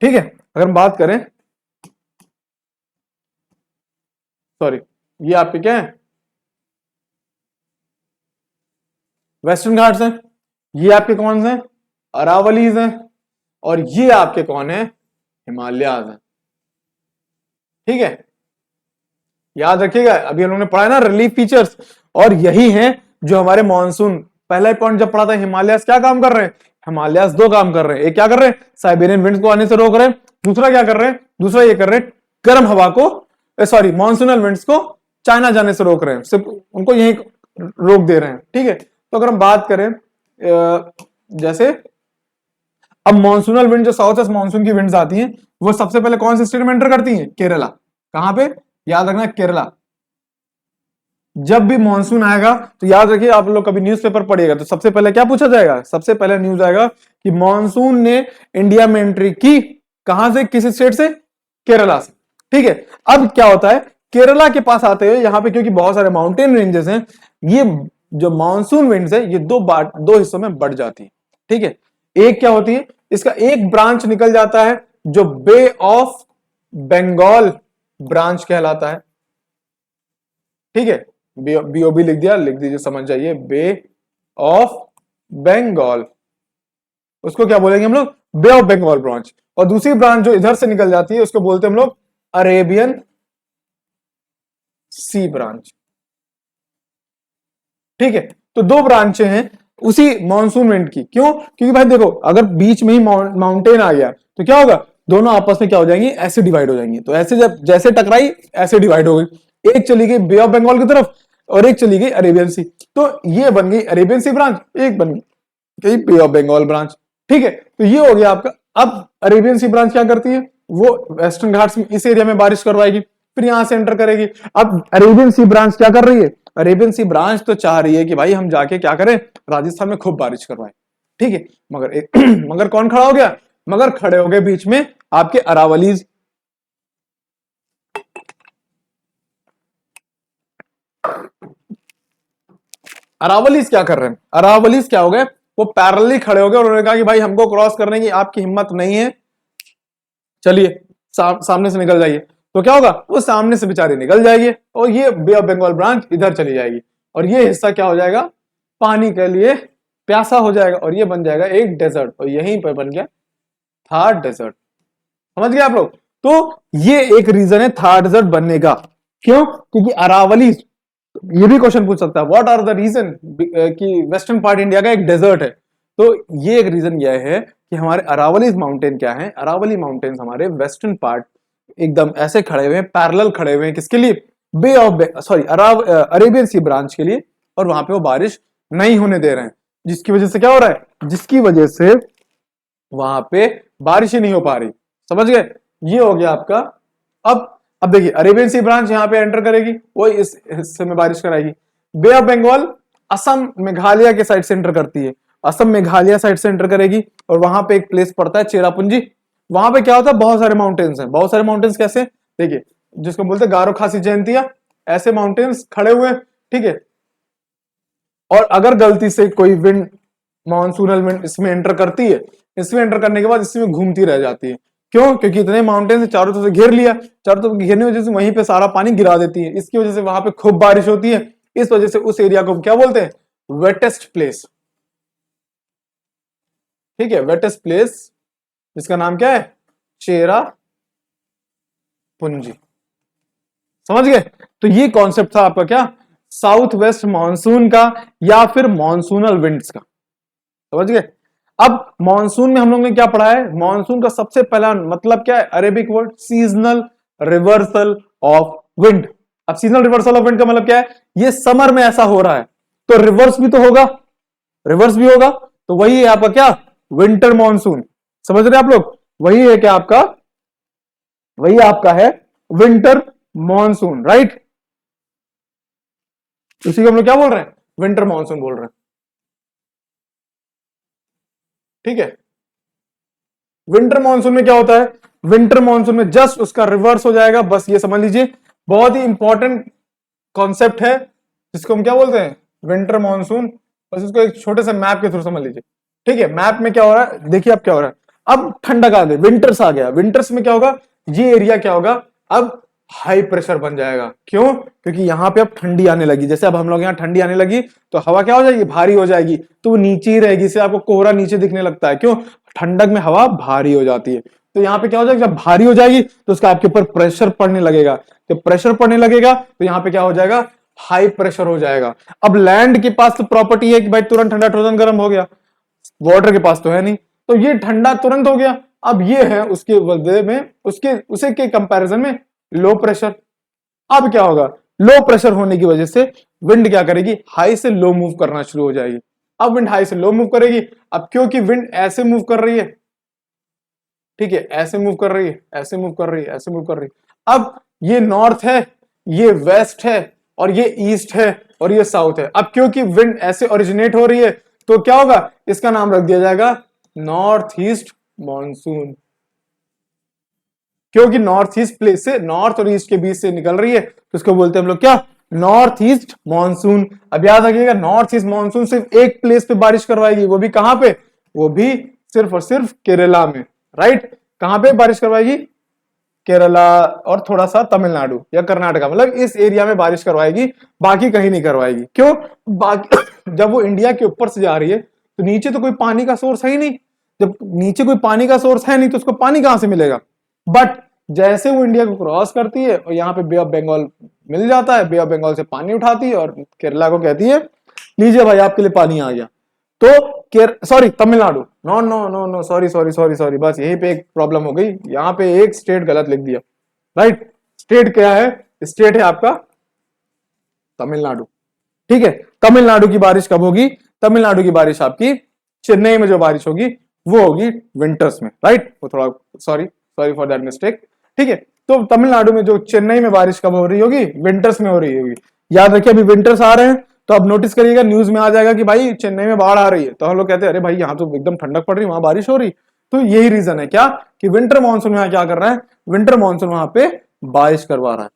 ठीक है, अगर हम बात करें, सॉरी, ये आपके क्या है, वेस्टर्न घाट्स हैं, ये आपके कौन से हैं, अरावलीज हैं, और ये आपके कौन है, हिमालयाज हैं। ठीक है, याद रखिएगा, अभी हम लोगों ने पढ़ा है ना रिलीफ फीचर्स, और यही हैं जो हमारे मानसून, पहला पॉइंट जब पढ़ा था, हिमालयाज क्या काम कर रहे हैं, हिमालयाज दो काम कर रहे हैं। एक क्या कर रहे हैं, साइबेरियन विंड्स को आने से रोक रहे हैं, दूसरा क्या कर रहे हैं, दूसरा ये कर रहे हैं गर्म हवा को, सॉरी मानसूनल विंड्स को चाइना जाने से रोक रहे हैं, सिर्फ उनको यही रोक दे रहे हैं। ठीक है, तो अगर हम बात करें जैसे अब मानसूनल विंड जो साउथ वेस्ट मानसून की विंड्स आती हैं, वो सबसे पहले कौन से स्टेट में एंटर करती हैं, केरला। कहां पे, याद रखना केरला। जब भी मानसून आएगा तो याद रखिए, आप लोग कभी न्यूज़पेपर पढ़िएगा तो सबसे पहले क्या पूछा जाएगा, सबसे पहले न्यूज आएगा कि मानसून ने इंडिया में एंट्री की, कहां से, किस स्टेट से, केरला से। ठीक है, अब क्या होता है, केरला के पास आते हुए यहां पे क्योंकि बहुत सारे माउंटेन रेंजेस हैं, ये जो मानसून विंड्स है ये दो हिस्सों में बढ़ जाती है। ठीक है, एक क्या होती है, इसका एक ब्रांच निकल जाता है जो बे ऑफ बंगाल ब्रांच कहलाता है। ठीक है, बीओबी लिख दिया, लिख दीजिए, समझ जाइए, बे ऑफ बंगाल, उसको क्या बोलेंगे हम लोग, बे ऑफ बंगाल ब्रांच। और दूसरी ब्रांच जो इधर से निकल जाती है उसको बोलते हैं हम लोग अरेबियन सी ब्रांच। ठीक है, तो दो ब्रांचें हैं उसी मॉनसून विंड की। क्यों, क्योंकि भाई देखो, अगर बीच में ही माउंटेन आ गया तो क्या होगा, दोनों आपस में क्या हो जाएंगी, ऐसे डिवाइड हो जाएंगी। तो ऐसे जब जैसे टकराई ऐसे डिवाइड हो गई, एक चली गई बे ऑफ बंगाल की तरफ और एक चली गई अरेबियन सी, तो ये बन गई अरेबियन सी ब्रांच, एक बन गई बे ऑफ बंगाल ब्रांच। ठीक है, तो ये हो गया आपका। अब अरेबियन सी ब्रांच क्या करती है, वो वेस्टर्न घाट्स में इस एरिया में बारिश करवाएगी, फिर यहां से एंटर करेगी। अब अरेबियन सी ब्रांच क्या कर रही है, अरेबियन सी ब्रांच तो चाह रही है कि भाई हम जाके क्या करें, राजस्थान में खूब बारिश करवाएं। ठीक है, मगर मगर कौन खड़ा हो गया, मगर खड़े हो गए बीच में आपके अरावलीज, अरावलीज क्या कर रहे हैं, अरावलीज क्या हो गए, वो पैरेलली खड़े हो गए और उन्होंने कहा कि भाई हमको क्रॉस करने की आपकी हिम्मत नहीं है, चलिए सामने से निकल जाइए। तो क्या होगा, वो सामने से बेचारी निकल जाएगी और ये बे ऑफ बंगाल ब्रांच इधर चली जाएगी और ये हिस्सा क्या हो जाएगा, पानी के लिए प्यासा हो जाएगा और ये बन जाएगा एक डेजर्ट और यहीं पर बन गया थार डेजर्ट। समझ गए आप लोग। तो ये एक रीजन है थार डेजर्ट बनने का। क्यों, क्योंकि अरावली, ये भी क्वेश्चन पूछ सकता है व्हाट आर द रीजन कि वेस्टर्न पार्ट इंडिया का एक डेजर्ट है। तो ये एक रीजन यह है कि हमारे अरावलीज माउंटेन क्या है, अरावली माउंटेन्स हमारे वेस्टर्न पार्ट एकदम ऐसे खड़े हुए हैं, पैरेलल खड़े हुए हैं, किसके लिए, bay of sorry Arabian sea branch के लिए, और वहां पे वो बारिश नहीं होने दे रहे हैं, जिसकी वजह से क्या हो रहा है, जिसकी वजह से वहां पे बारिश ही नहीं हो पा रही। समझ गए, ये हो गया आपका। अब देखिए अरेबियन सी ब्रांच यहां पे एंटर करेगी, वो इस हिस्से में बारिश कराएगी। बे ऑफ बंगाल असम मेघालय के साइड से एंटर करती है, असम मेघालय साइड से एंटर करेगी और वहां पे एक प्लेस पड़ता है चेरापूंजी। वहां पे क्या होता है, बहुत सारे माउंटेन्स हैं, बहुत सारे माउंटेन्स कैसे, देखिए जिसको बोलते हैं गारो खासी जयंतिया, ऐसे माउंटेन्स खड़े हुए, ठीक है। और अगर गलती से कोई विंड, मानसूनल विंड इसमें एंटर करती है, इसमें एंटर करने के बाद इसमें घूमती रह जाती है। क्यों, क्योंकि इतने माउंटेन चारों तरफ से घेर लिया, चारों तरफ घेरने की वजह से वहीं पे सारा पानी गिरा देती है, इसकी वजह से वहां पे खूब बारिश होती है। इस वजह से उस एरिया को क्या बोलते हैं, वेटेस्ट प्लेस। ठीक है, वेटेस्ट प्लेस, जिसका नाम क्या है, चेरा पुंजी। समझ गए। तो ये कॉन्सेप्ट था आपका क्या, साउथ वेस्ट मानसून का या फिर मानसूनल विंड्स का। समझ गए। अब मानसून में हम लोग ने क्या पढ़ा है, मानसून का सबसे पहला मतलब क्या है, Arabic word seasonal reversal of wind. अब सीजनल रिवर्सल ऑफ विंड का मतलब क्या है, ये समर में ऐसा हो रहा है तो रिवर्स भी तो होगा, रिवर्स भी होगा, तो वही है आपका क्या, विंटर मानसून। समझ रहे हैं आप लोग, वही है क्या आपका, वही आपका है विंटर मानसून, राइट। उसी को हम लोग क्या बोल रहे हैं, विंटर मानसून बोल रहे हैं। ठीक है, विंटर मानसून में क्या होता है, विंटर मानसून में जस्ट उसका रिवर्स हो जाएगा, बस ये समझ लीजिए। बहुत ही इंपॉर्टेंट कॉन्सेप्ट है जिसको हम क्या बोलते हैं, विंटर मानसून। बस इसको एक छोटे से मैप के थ्रू समझ लीजिए। ठीक है, मैप में क्या हो रहा है, देखिए अब क्या हो रहा है, अब ठंडक आ गई, विंटर्स आ गया, विंटर्स में क्या होगा, ये एरिया क्या होगा, अब हाई प्रेशर बन जाएगा। क्यों, क्योंकि यहां पे अब ठंडी आने लगी, जैसे अब हम लोग यहाँ ठंडी आने लगी तो हवा क्या हो जाएगी, भारी हो जाएगी, तो वो नीचे ही रहेगी, इससे आपको कोहरा नीचे दिखने लगता है। क्यों, ठंडक में हवा भारी हो जाती है, तो यहाँ पे क्या हो जाएगा, जब भारी हो जाएगी तो उसका आपके ऊपर प्रेशर पड़ने लगेगा, जब प्रेशर पड़ने लगेगा तो यहाँ पे क्या हो जाएगा, हाई प्रेशर हो जाएगा। अब लैंड के पास तो प्रॉपर्टी है कि भाई तुरंत ठंडा तुरंत गर्म हो गया, वाटर के पास तो है नहीं, तो ये ठंडा तुरंत हो गया। अब ये है उसके बदले में, उसके उसे के कंपैरिजन में लो प्रेशर। अब क्या होगा, लो प्रेशर होने की वजह से विंड क्या करेगी, हाई से लो मूव करना शुरू हो जाएगी। अब विंड हाई से लो मूव करेगी, अब क्योंकि विंड ऐसे मूव कर रही है, ठीक है, ऐसे मूव कर रही है, ऐसे मूव कर रही है, ऐसे मूव कर रही है। अब ये नॉर्थ है, ये वेस्ट है, और ये ईस्ट है, और ये साउथ है। अब क्योंकि विंड ऐसे ओरिजिनेट हो रही है तो क्या होगा, इसका नाम रख दिया जाएगा नॉर्थ ईस्ट मानसून। क्योंकि नॉर्थ ईस्ट प्लेस से, नॉर्थ और ईस्ट के बीच से निकल रही है तो इसको बोलते हैं हम लोग क्या, नॉर्थ ईस्ट मानसून। अब याद रखिएगा, नॉर्थ ईस्ट मानसून सिर्फ एक प्लेस पे बारिश करवाएगी, वो भी कहां पे, वो भी सिर्फ और सिर्फ केरला में, राइट। कहां पे बारिश करवाएगी, केरला और थोड़ा सा तमिलनाडु या कर्नाटका, मतलब इस एरिया में बारिश करवाएगी, बाकी कहीं नहीं करवाएगी। क्यों, बाकी जब वो इंडिया के ऊपर से जा रही है तो नीचे तो कोई पानी का सोर्स है ही नहीं, जब नीचे कोई पानी का सोर्स है नहीं तो उसको पानी कहां से मिलेगा। बट जैसे वो इंडिया को क्रॉस करती है और यहाँ पे बे ऑफ बंगाल मिल जाता है, बे ऑफ बंगाल से पानी उठाती है और केरला को कहती है लीजिए भाई आपके लिए पानी आ गया। तो sorry Tamil Nadu, no no no no, sorry sorry sorry sorry, बस यहीं पे एक प्रॉब्लम हो गई, यहाँ पे एक स्टेट गलत लिख दिया, राइट। स्टेट क्या है, स्टेट है आपका तमिलनाडु। ठीक है, तमिलनाडु की बारिश कब होगी, तमिलनाडु की बारिश आपकी चेन्नई में जो बारिश होगी वो होगी विंटर्स में, राइट। वो थोड़ा sorry sorry for that mistake. ठीक है, तो तमिलनाडु में जो चेन्नई में बारिश कब हो रही होगी, विंटर्स में हो रही होगी। याद रखिए अभी विंटर्स आ रहे हैं तो अब नोटिस करिएगा न्यूज में आ जाएगा कि भाई चेन्नई में बाढ़ आ रही है, तो हम लोग कहते हैं अरे भाई यहाँ तो एकदम ठंडक पड़ रही है, वहां बारिश हो रही, तो यही रीजन है क्या कि विंटर मानसून यहाँ क्या कर रहा है, विंटर मानसून वहां पे बारिश करवा रहा है।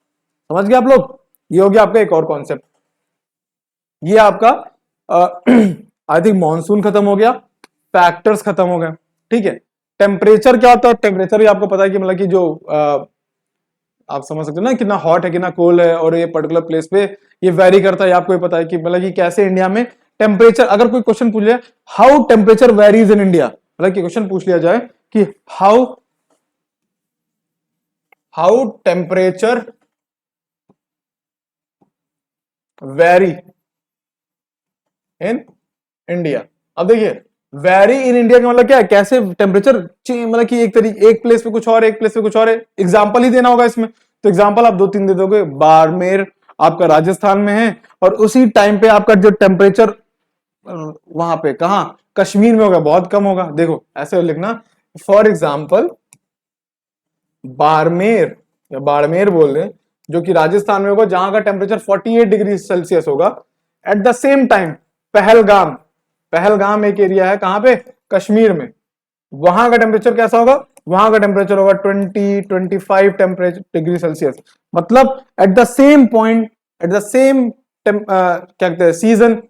समझ गए आप लोग? ये हो गया आपका एक और कॉन्सेप्ट। ये आपका आई थिंक मानसून खत्म हो गया, फैक्टर्स खत्म हो गए। ठीक है, टेम्परेचर क्या होता है? टेम्परेचर भी आपको पता है कि मतलब कि जो आप समझ सकते हो ना कितना हॉट है कितना कोल्ड है, और ये पर्टिकुलर प्लेस पे ये वेरी करता है। आपको ये पता है कि मतलब कि कैसे इंडिया में टेम्परेचर, अगर कोई क्वेश्चन पूछ लिया how temperature varies in India, मतलब कि क्वेश्चन पूछ लिया जाए कि how temperature very in India. अब देखिए वेरी इन इंडिया का मतलब क्या है, कैसे टेम्परेचर मतलब कि एक तरीके एक प्लेस पे कुछ और एक प्लेस पे कुछ और है। एग्जांपल ही देना होगा इसमें, तो एग्जांपल आप दो तीन दे दोगे। बाड़मेर आपका राजस्थान में है, और उसी टाइम पे आपका जो टेम्परेचर वहां पे कहा कश्मीर में होगा बहुत कम होगा। देखो ऐसे लिखना, फॉर एग्जाम्पल बाड़मेर या बाड़मेर बोल रहे जो कि राजस्थान में होगा, जहां का टेम्परेचर 48 डिग्री सेल्सियस होगा। Eight the same time Pahalgam, Pahalgam एक एरिया है कहां पे, कश्मीर में, वहां का टेम्परेचर कैसा होगा, वहां का टेम्परेचर होगा 20-25 टेम्परेचर डिग्री सेल्सियस। मतलब eight the same point, eight the same क्या कहते हैं सीजन,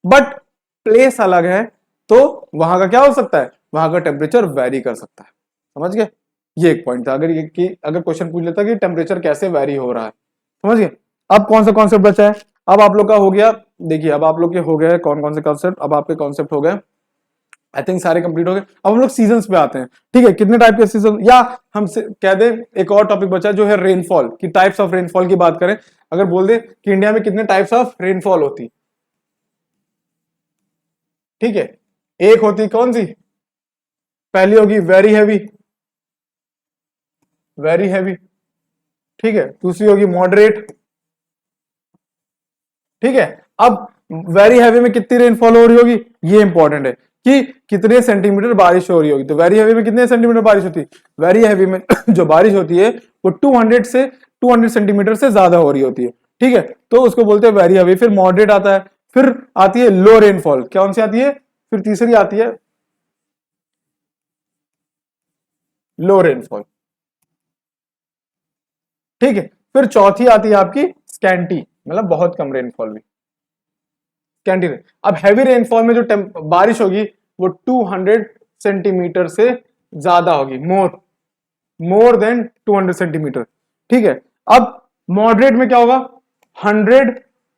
बट प्लेस अलग है, तो वहां का क्या हो सकता है, वहां का टेम्परेचर वेरी कर सकता है। समझ गए? ये एक पॉइंट था, अगर ये कि अगर क्वेश्चन पूछ लेता कि टेम्परेचर कैसे वेरी हो रहा है। समझ गए? अब कौन सा कॉन्सेप्ट बचा है? अब आप लोग का हो गया, देखिए अब आप लोग के हो गए कौन कौन से कॉन्सेप्ट, अब आपके कॉन्सेप्ट हो गए आई थिंक सारे कंप्लीट हो गए। अब हम लोग सीजन्स पे आते हैं। ठीक है, कितने टाइप के सीजन, या हम कह दें एक और टॉपिक बचा है जो है रेनफॉल की, टाइप्स ऑफ रेनफॉल की बात करें। अगर बोल दे कि इंडिया में कितने टाइप्स ऑफ रेनफॉल होती, ठीक है, एक होती कौन सी, पहली होगी वेरी हैवी, वेरी हैवी, ठीक है, दूसरी होगी मॉडरेट, ठीक है। अब वेरी हैवी में कितनी रेनफॉल हो रही होगी, ये इंपॉर्टेंट है कि कितने सेंटीमीटर बारिश हो रही होगी। तो वेरी हैवी में कितने सेंटीमीटर बारिश होती है, वेरी हैवी में जो बारिश होती है वो 200 सेंटीमीटर से ज्यादा हो रही होती है। ठीक है, तो उसको बोलते हैं वेरी हैवी। फिर मॉडरेट आता है, फिर आती है लो रेनफॉल, कौन सी आती है, फिर तीसरी आती है लो रेनफॉल, ठीक है। फिर चौथी आती है आपकी स्कैंटी, मतलब बहुत कम रेनफॉल भी, स्कैंटी। अब हैवी रेनफॉल में जो बारिश होगी वो 200 सेंटीमीटर से ज्यादा होगी, मोर देन 200 सेंटीमीटर, ठीक है। अब मॉडरेट में क्या होगा, 100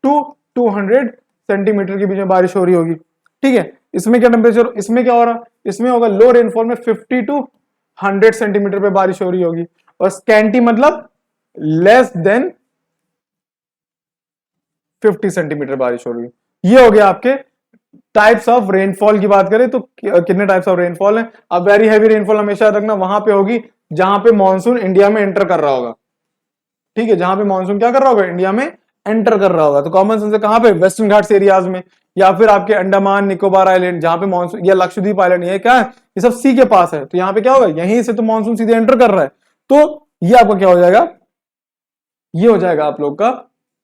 टू 200 सेंटीमीटर के बीच में बारिश हो रही होगी, ठीक है। इसमें क्या टेम्परेचर, इसमें क्या हो रहा, इसमें होगा लो रेनफॉल में 50 टू 100 सेंटीमीटर पे बारिश हो रही होगी। और स्कैंटी मतलब लेस देन 50 सेंटीमीटर बारिश हो रही है। ये हो गया आपके टाइप्स ऑफ रेनफॉल की बात करें तो कितने टाइप्स ऑफ रेनफॉल है। अब वेरी हैवी रेनफॉल हमेशा रखना वहां पे होगी जहां पे मानसून इंडिया में एंटर कर रहा होगा, ठीक है, जहां पे मानसून क्या कर रहा होगा, इंडिया में एंटर कर रहा होगा। तो कॉमन सेंस से कहां पे, वेस्टर्न घाट्स एरियाज में, या फिर आपके अंडमान निकोबार आइलैंड जहां पे मानसून, या लक्षद्वीप आइलैंड, ये क्या है, ये सब सी के पास है, तो यहाँ पे क्या होगा, यहीं से तो मानसून सीधे एंटर कर रहा है। तो ये आपका क्या हो जाएगा, ये हो जाएगा आप लोग का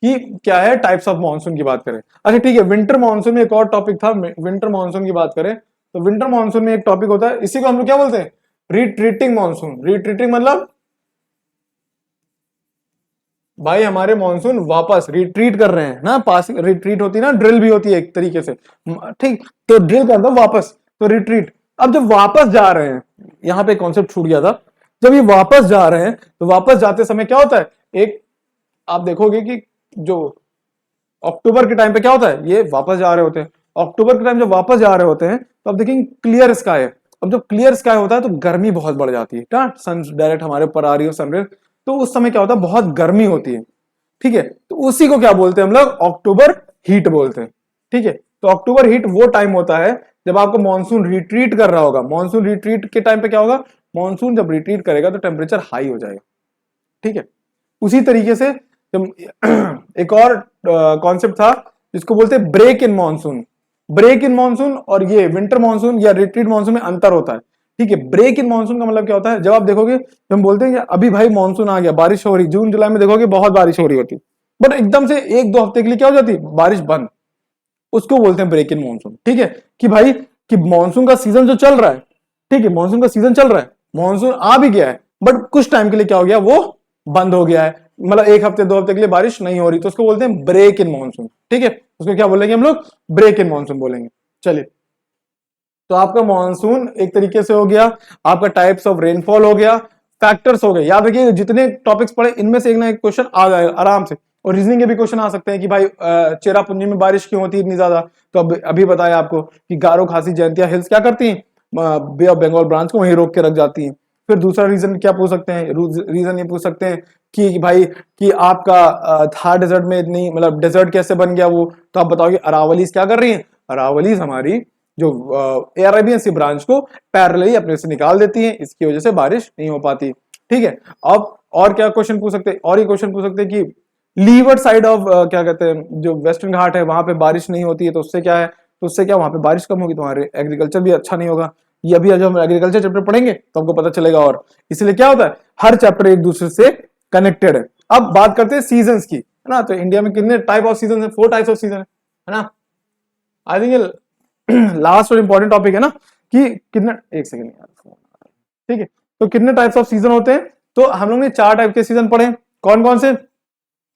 कि क्या है, टाइप्स ऑफ मानसून की बात करें। अच्छा ठीक है, विंटर मानसून में एक और टॉपिक था, विंटर मानसून की बात करें तो विंटर मानसून में एक टॉपिक होता है, इसी को हम लोग क्या बोलते हैं, रिट्रीटिंग मानसून। रिट्रीटिंग मतलब भाई हमारे मानसून वापस रिट्रीट कर रहे हैं ना, पास रिट्रीट होती है ना, ड्रिल भी होती है एक तरीके से, ठीक, तो ड्रिल कर दो वापस, तो रिट्रीट। अब जब वापस जा रहे हैं, यहां पे कॉन्सेप्ट छूट गया था, जब ये वापस जा रहे हैं तो वापस जाते समय क्या होता है, एक आप देखोगे कि जो अक्टूबर के टाइम पे क्या होता है, ये वापस जा रहे होते हैं, अक्टूबर के टाइम जब वापस जा रहे होते हैं तो आप देखेंगे क्लियर स्काई है। अब जब क्लियर स्काई होता है तो गर्मी बहुत बढ़ जाती है ना, सन डायरेक्ट हमारे ऊपर आ रही है सनरेज, तो उस समय क्या होता है, बहुत गर्मी होती है, ठीक है। तो उसी को क्या बोलते हैं हम लोग, अक्टूबर हीट बोलते हैं, ठीक है। तो अक्टूबर हीट वो टाइम होता है जब आपको मानसून रिट्रीट कर रहा होगा। मानसून रिट्रीट के टाइम पे क्या होगा, मानसून जब रिट्रीट करेगा तो टेम्परेचर हाई हो जाएगा, ठीक है। उसी तरीके से जब एक और कॉन्सेप्ट था जिसको बोलते हैं break in monsoon. Break in monsoon और ये विंटर मानसून या रिट्रीट मानसून में अंतर होता है, ठीक है। ब्रेक इन मानसून का मतलब क्या होता है, जब आप देखोगे हम बोलते हैं कि अभी भाई मानसून आ गया, बारिश हो रही, जून जुलाई में देखोगे बहुत बारिश हो रही होती, बट एकदम से एक दो हफ्ते के लिए क्या हो जाती, बारिश बंद, उसको बोलते हैं ब्रेक इन मानसून, ठीक है। कि भाई कि मानसून का सीजन जो चल रहा है, ठीक है, मानसून का सीजन चल रहा है, मानसून आ भी गया है, बट कुछ टाइम के लिए क्या हो गया, वो बंद हो गया है, मतलब एक हफ्ते 2 हफ्ते के लिए बारिश नहीं हो रही, तो उसको बोलते हैं ब्रेक इन मानसून। ठीक है, उसको क्या बोलेंगे हम लोग, ब्रेक इन मानसून बोलेंगे। चलिए, तो आपका मानसून एक तरीके से हो गया, आपका टाइप्स ऑफ रेनफॉल हो गया, फैक्टर्स हो गए। याद रखिए जितने टॉपिक्स पढ़े इनमें से एक ना एक क्वेश्चन आ जाएगा आराम से। और रीजनिंग के भी क्वेश्चन आ सकते हैं कि भाई चेरापूंजी में बारिश क्यों होती है इतनी ज्यादा, तो अब अभी बताया आपको कि गारो खासी जयंतिया हिल्स क्या करती हैं, बे ऑफ बंगाल ब्रांच को वहीं रोक के रख जाती हैं। फिर दूसरा रीजन क्या पूछ सकते हैं, रीजन ये पूछ सकते हैं कि भाई कि आपका थार डेजर्ट में इतनी मतलब डेजर्ट कैसे बन गया वो, तो आप बताओगे अरावलीज क्या कर रही है, अरावलीज हमारी जो अरेबियन सी ब्रांच को पैरेलली अपने से निकाल देती है, इसकी वजह से बारिश नहीं हो पाती। ठीक है, अब और क्या क्वेश्चन पूछ सकते हैं, और ये क्वेश्चन पूछ सकते हैं कि लीवर्ड साइड ऑफ क्या कहते हैं जो वेस्टर्न घाट है वहां पे बारिश नहीं होती है, तो उससे क्या है, तो उससे क्या वहां पे बारिश कम होगी, तुम्हारे एग्रीकल्चर भी अच्छा नहीं होगा। ये अभी जब हम एग्रीकल्चर चैप्टर पढ़ेंगे तो हमको पता चलेगा। और इसलिए क्या होता है, हर चैप्टर एक दूसरे से कनेक्टेड है। अब बात करते हैं सीजन की, है ना। तो इंडिया में कितने टाइप ऑफ सीजन है, 4 टाइप्स ऑफ सीजन है ना। आई थिंक लास्ट और इंपॉर्टेंट टॉपिक है ना कि कितने, एक सेकेंड यार, ठीक है, तो कितने टाइप्स ऑफ सीजन होते हैं, तो हम लोग ने 4 टाइप के सीजन पढ़े। कौन कौन से,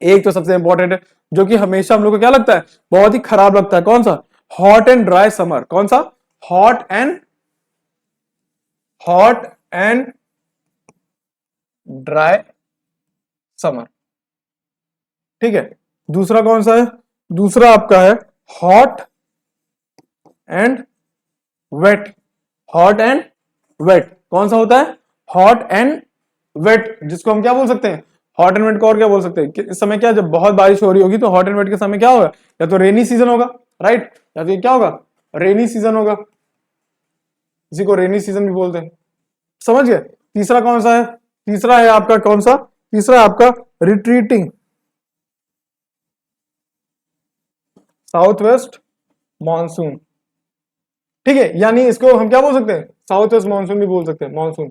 एक तो सबसे इंपॉर्टेंट है जो कि हमेशा हम लोग को क्या लगता है, बहुत ही खराब लगता है, कौन सा, हॉट एंड ड्राई समर। कौन सा, हॉट एंड ड्राई समर। ठीक है, दूसरा कौन सा है, दूसरा आपका है hot and wet. Hot and wet कौन सा होता है, हॉट एंड वेट, जिसको हम क्या बोल सकते हैं, हॉट एंड वेट को और क्या बोल सकते हैं कि इस समय क्या, जब बहुत बारिश हो रही होगी तो हॉट एंड वेट के समय क्या होगा, या तो रेनी सीजन होगा, राइट, या तो क्या होगा, रेनी सीजन होगा, इसी को रेनी सीजन भी बोलते हैं। समझ गए। तीसरा कौन सा है, तीसरा है आपका कौन सा, तीसरा है आपका रिट्रीटिंग साउथ वेस्ट मानसून। ठीक है, यानी इसको हम क्या बोल सकते हैं, साउथ वेस्ट मानसून भी बोल सकते हैं, मानसून।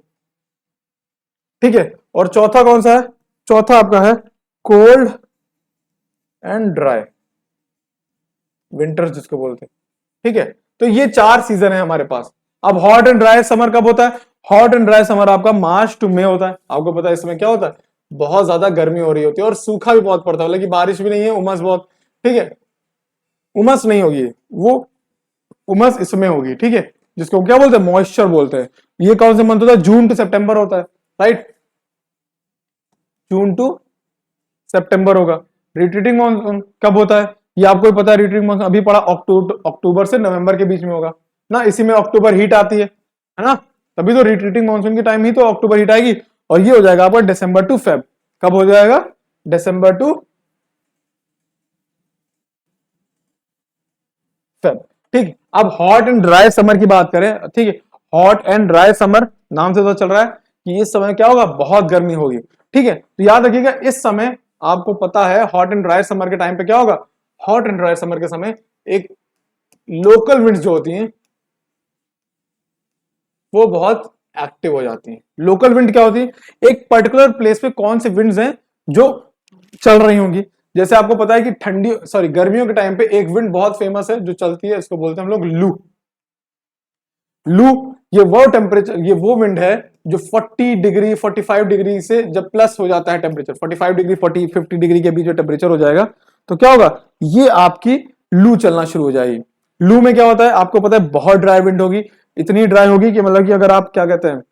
ठीक है, और चौथा कौन सा है, चौथा आपका है कोल्ड एंड ड्राई विंटर्स जिसको बोलते हैं। ठीक है, तो ये 4 सीजन है हमारे पास। अब हॉट एंड ड्राई समर कब होता है, हॉट एंड ड्राई समर आपका मार्च टू मई होता है। आपको पता है इसमें क्या होता है, बहुत ज्यादा गर्मी हो रही होती है और सूखा भी बहुत पड़ता है, मतलब कि बारिश भी नहीं है, उमस बहुत। ठीक है, उमस नहीं होगी, वो उमस इसमें होगी। ठीक है, जिसको क्या बोलते हैं, मॉइस्चर बोलते हैं। ये कौन से मंथ होता है, जून टू सितंबर होता है, राइट, जून टू सितंबर होगा। रिट्रीटिंग मानसून कब होता है, ये आपको पता है, रिट्रीटिंग मानसून अभी पड़ा अक्टूबर से नवंबर के बीच में होगा ना, इसी में अक्टूबर हीट आती है ना, तभी तो रिट्रीटिंग मानसून के टाइम ही तो अक्टूबर हीट आएगी। और ये हो जाएगा आपका दिसंबर टू फेब। कब हो जाएगा, दिसंबर टू फेब। ठीक, अब हॉट एंड ड्राई समर की बात करें, ठीक है, हॉट एंड ड्राई समर नाम से तो चल रहा है कि इस समय क्या होगा, बहुत गर्मी होगी। ठीक है, तो याद रखिएगा इस समय आपको पता है हॉट एंड ड्राई समर के टाइम पे क्या होगा, हॉट एंड ड्राई समर के समय एक लोकल विंड्स जो होती हैं वो बहुत एक्टिव हो जाती हैं। लोकल विंड क्या होती है, एक पर्टिकुलर प्लेस पे कौन से विंड्स हैं जो चल रही होंगी। जैसे आपको पता है कि गर्मियों के टाइम पे एक विंड बहुत फेमस है जो चलती है, इसको बोलते हैं हम लोग लू। लू ये वो टेम्परेचर, ये वो विंड है जो 40 डिग्री 45 डिग्री से जब प्लस हो जाता है टेम्परेचर, 45 डिग्री 50 डिग्री के बीच में टेम्परेचर हो जाएगा तो क्या होगा, ये आपकी लू चलना शुरू हो जाएगी। लू में क्या होता है, आपको पता है बहुत ड्राई विंड होगी, इतनी ड्राई होगी कि मतलब कि अगर आप क्या कहते हैं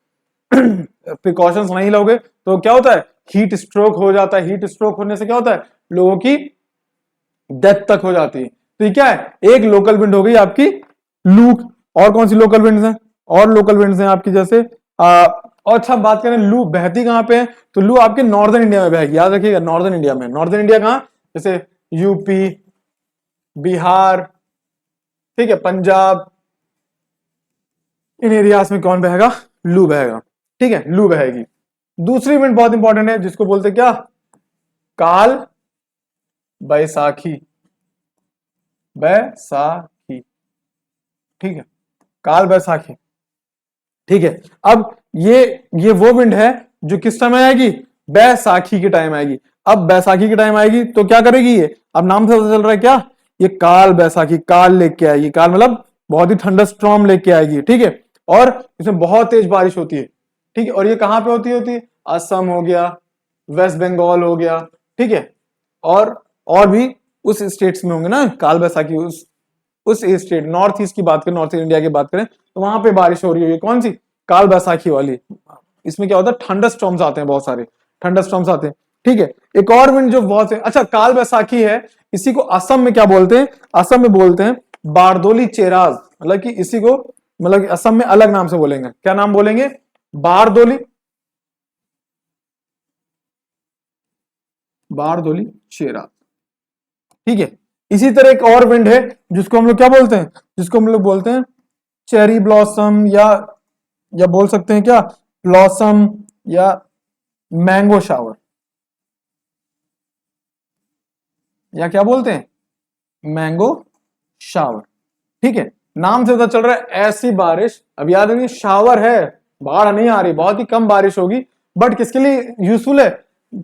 प्रिकॉशंस नहीं लोगे तो क्या होता है, हीट स्ट्रोक हो जाता है। हीट स्ट्रोक होने से क्या होता है, लोगों की डेथ तक हो जाती है। तो ये क्या है, एक लोकल विंड हो गई आपकी लू। और कौन सी लोकल विंड्स हैं, और लोकल विंड्स हैं आपकी जैसे और अच्छा बात करें लू बहती कहां पे है, तो लू आपके नॉर्दर्न इंडिया में बहेगी। याद रखिएगा नॉर्दर्न इंडिया में, नॉर्दर्न इंडिया कहां, जैसे यूपी, बिहार, ठीक है, पंजाब, इन एरियाज में कौन बहेगा, लू बहेगा। ठीक है, लू बहेगी। दूसरी विंड बहुत इंपॉर्टेंट है जिसको बोलते क्या, काल बैसाखी। बैसाखी, ठीक है, काल बैसाखी। ठीक है, अब ये वो विंड है जो किस समय आएगी, बैसाखी के टाइम आएगी। अब बैसाखी के टाइम आएगी तो क्या करेगी ये, अब नाम से पता चल रहा है क्या, ये काल बैसाखी, काल लेके आएगी। काल मतलब बहुत ही थंडर स्ट्रॉम लेके आएगी। ठीक है, और इसमें बहुत तेज बारिश होती है, ठीक है। और ये कहां पे होती है असम हो गया, वेस्ट बंगाल हो गया, ठीक है। और भी उस स्टेट्स में होंगे ना काल बैसाखी, उस स्टेट नॉर्थ ईस्ट की बात करें, नॉर्थ इंडिया की बात करें तो वहां पे बारिश हो रही होगी, कौन सी, काल बैसाखी वाली। इसमें क्या होता है, थंडर स्टॉर्म्स आते हैं, बहुत सारे थंडर स्टॉर्म्स आते हैं, ठीक है। एक और विंड जो बहुत है, अच्छा काल बैसाखी है, इसी को असम में क्या बोलते हैं, असम में बोलते हैं बारदोली चेराज, मतलब कि इसी को मतलब कि असम में अलग नाम से बोलेंगे, क्या नाम बोलेंगे, बारदोली, बारदोली चेराज, ठीक है। इसी तरह एक और विंड है जिसको हम लोग क्या बोलते हैं, जिसको हम लोग बोलते हैं चेरी ब्लॉसम, या बोल सकते हैं क्या ब्लॉसम, या मैंगो शावर, या क्या बोलते हैं मैंगो शावर, ठीक है। नाम से पता चल रहा है ऐसी बारिश, अब याद नहीं शावर है, बाढ़ नहीं आ रही, बहुत ही कम बारिश होगी, बट किसके लिए यूजफुल है,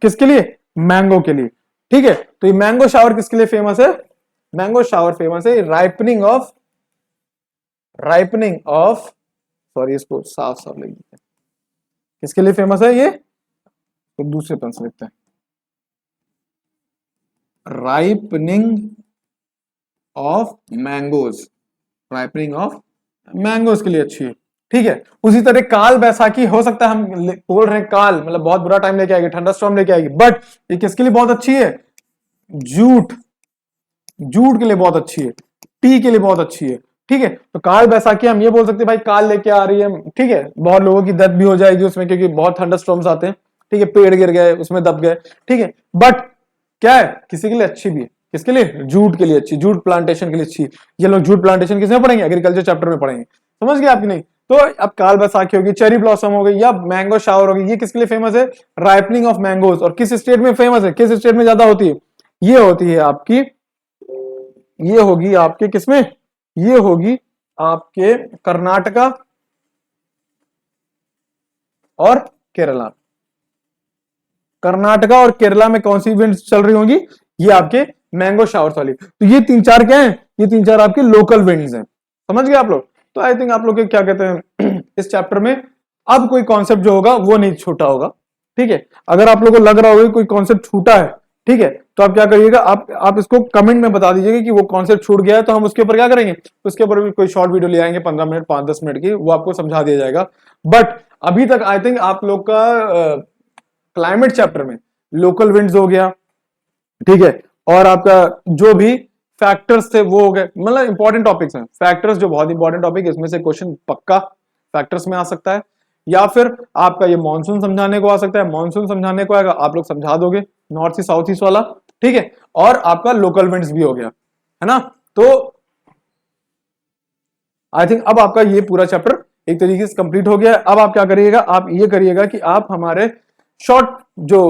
किसके लिए, मैंगो के लिए, ठीक है। तो ये मैंगो शावर किसके लिए फेमस है, मैंगो शावर फेमस है राइपनिंग ऑफ सॉरी इसको साफ साफ लिख देते हैं, किसके लिए फेमस है ये, तो दूसरे पेन से लिखते हैं, ripening of mangoes, ripening of mangoes के लिए अच्छी है, ठीक है। उसी तरह काल बैसाखी हो सकता है, हम बोल रहे हैं काल मतलब बहुत बुरा टाइम लेके आएगी, ठंडा स्टॉर्म लेके आएगी, बट ये किसके लिए बहुत अच्छी है, जूट, जूट के लिए बहुत अच्छी है, टी के लिए बहुत अच्छी है, ठीक है। तो काल बैसाखी हम ये बोल सकते हैं भाई काल लेके आ रही है, ठीक है, बहुत लोगों की डेथ भी हो जाएगी उसमें क्योंकि बहुत थंडर स्टॉर्म्स आते हैं, ठीक है, पेड़ गिर गए उसमें दब गए, ठीक है। बट क्या है, किसी के लिए अच्छी भी है, किसके लिए, जूट के लिए अच्छी, जूट प्लांटेशन के लिए अच्छी। ये लोग जूट प्लांटेशन किसमें पढ़ेंगे, एग्रीकल्चर चैप्टर में पढ़ेंगे, समझ गए आपकी नहीं। तो अब काल बैसाखी होगी, चेरी ब्लॉसम हो गई, या मैंगो शावर होगी, ये किसके लिए फेमस है, राइपनिंग ऑफ मैंगोज। और किस स्टेट में फेमस है, किस स्टेट में ज्यादा होती है, ये होती है आपकी, ये होगी आपके किसमें, ये होगी आपके कर्नाटका और केरला, कर्नाटका और केरला में कौन सी विंड्स चल रही होंगी, ये आपके मैंगो शावर्स वाली। तो ये तीन चार क्या है, ये तीन चार आपके लोकल विंड्स हैं, समझ गए आप लोग। तो आई थिंक आप लोग क्या कहते हैं इस चैप्टर में अब कोई कॉन्सेप्ट जो होगा वो नहीं छूटा होगा, ठीक है। अगर आप लोगों को लग रहा होगा कोई कॉन्सेप्ट छूटा है, ठीक है, तो आप क्या करिएगा, आप इसको कमेंट में बता दीजिएगा कि वो कॉन्सेप्ट छूट गया है, तो हम उसके ऊपर क्या करेंगे, उसके ऊपर भी कोई शॉर्ट वीडियो ले आएंगे 15 मिनट 5-10 मिनट की, वो आपको समझा दिया जाएगा। बट अभी तक आई थिंक आप लोग का क्लाइमेट चैप्टर में लोकल विंड्स हो गया, ठीक है, और आपका जो भी फैक्टर्स थे वो हो गए, मतलब इंपॉर्टेंट टॉपिक्स हैं, फैक्टर्स जो बहुत इंपॉर्टेंट टॉपिक है, इसमें से क्वेश्चन पक्का फैक्टर्स में आ सकता है, या फिर आपका ये मानसून समझाने को आ सकता है, मानसून समझाने को आएगा, आप लोग समझा दोगे नॉर्थ ईस्ट साउथ ईस्ट वाला, ठीक है। और आपका लोकल विंड्स भी हो गया, है ना। तो आई थिंक अब आपका ये पूरा चैप्टर एक तरीके से कंप्लीट हो गया है। अब आप क्या करिएगा, आप ये करिएगा कि आप हमारे शॉर्ट जो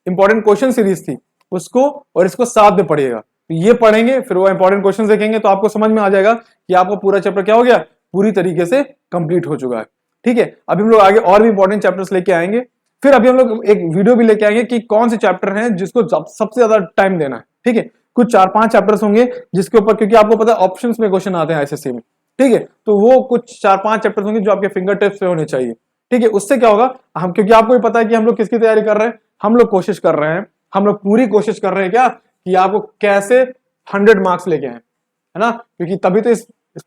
इंपॉर्टेंट क्वेश्चन सीरीज थी उसको और इसको साथ में पढ़िएगा, तो ये पढ़ेंगे फिर वो इंपॉर्टेंट क्वेश्चन देखेंगे, तो आपको समझ में आ जाएगा कि आपका पूरा चैप्टर क्या हो गया, पूरी तरीके से कंप्लीट हो चुका है, ठीक है। अभी हम लोग आगे और भी इंपॉर्टेंट चैप्टर्स लेके आएंगे, फिर अभी हम लोग एक वीडियो भी लेके आएंगे कि कौन से चैप्टर हैं जिसको सबसे ज्यादा टाइम देना है, ठीक है। कुछ 4-5 चैप्टर्स होंगे जिसके ऊपर, क्योंकि आपको पता है ऑप्शंस में क्वेश्चन आते हैं एसएससी में, ठीक है, तो वो कुछ 4-5 चैप्टर्स होंगे जो आपके फिंगर टिप्स पे होने चाहिए, ठीक है। उससे क्या होगा, हम क्योंकि आपको भी पता है कि हम लोग किसकी तैयारी कर रहे हैं, हम लोग कोशिश कर रहे हैं, हम लोग पूरी कोशिश कर रहे हैं क्या, कि आपको कैसे 100 मार्क्स लेके आए, है ना, क्योंकि तभी तो इस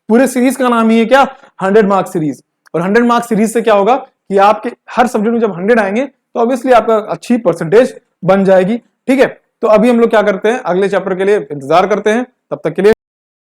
पूरे सीरीज का नाम ही है क्या, 100 मार्क्स सीरीज। और 100 मार्क्स सीरीज से क्या होगा कि आपके हर सब्जेक्ट में जब 100 आएंगे तो ऑब्वियसली आपका अच्छी परसेंटेज बन जाएगी, ठीक है। तो अभी हम लोग क्या करते हैं, अगले चैप्टर के लिए इंतजार करते हैं, तब तक के लिए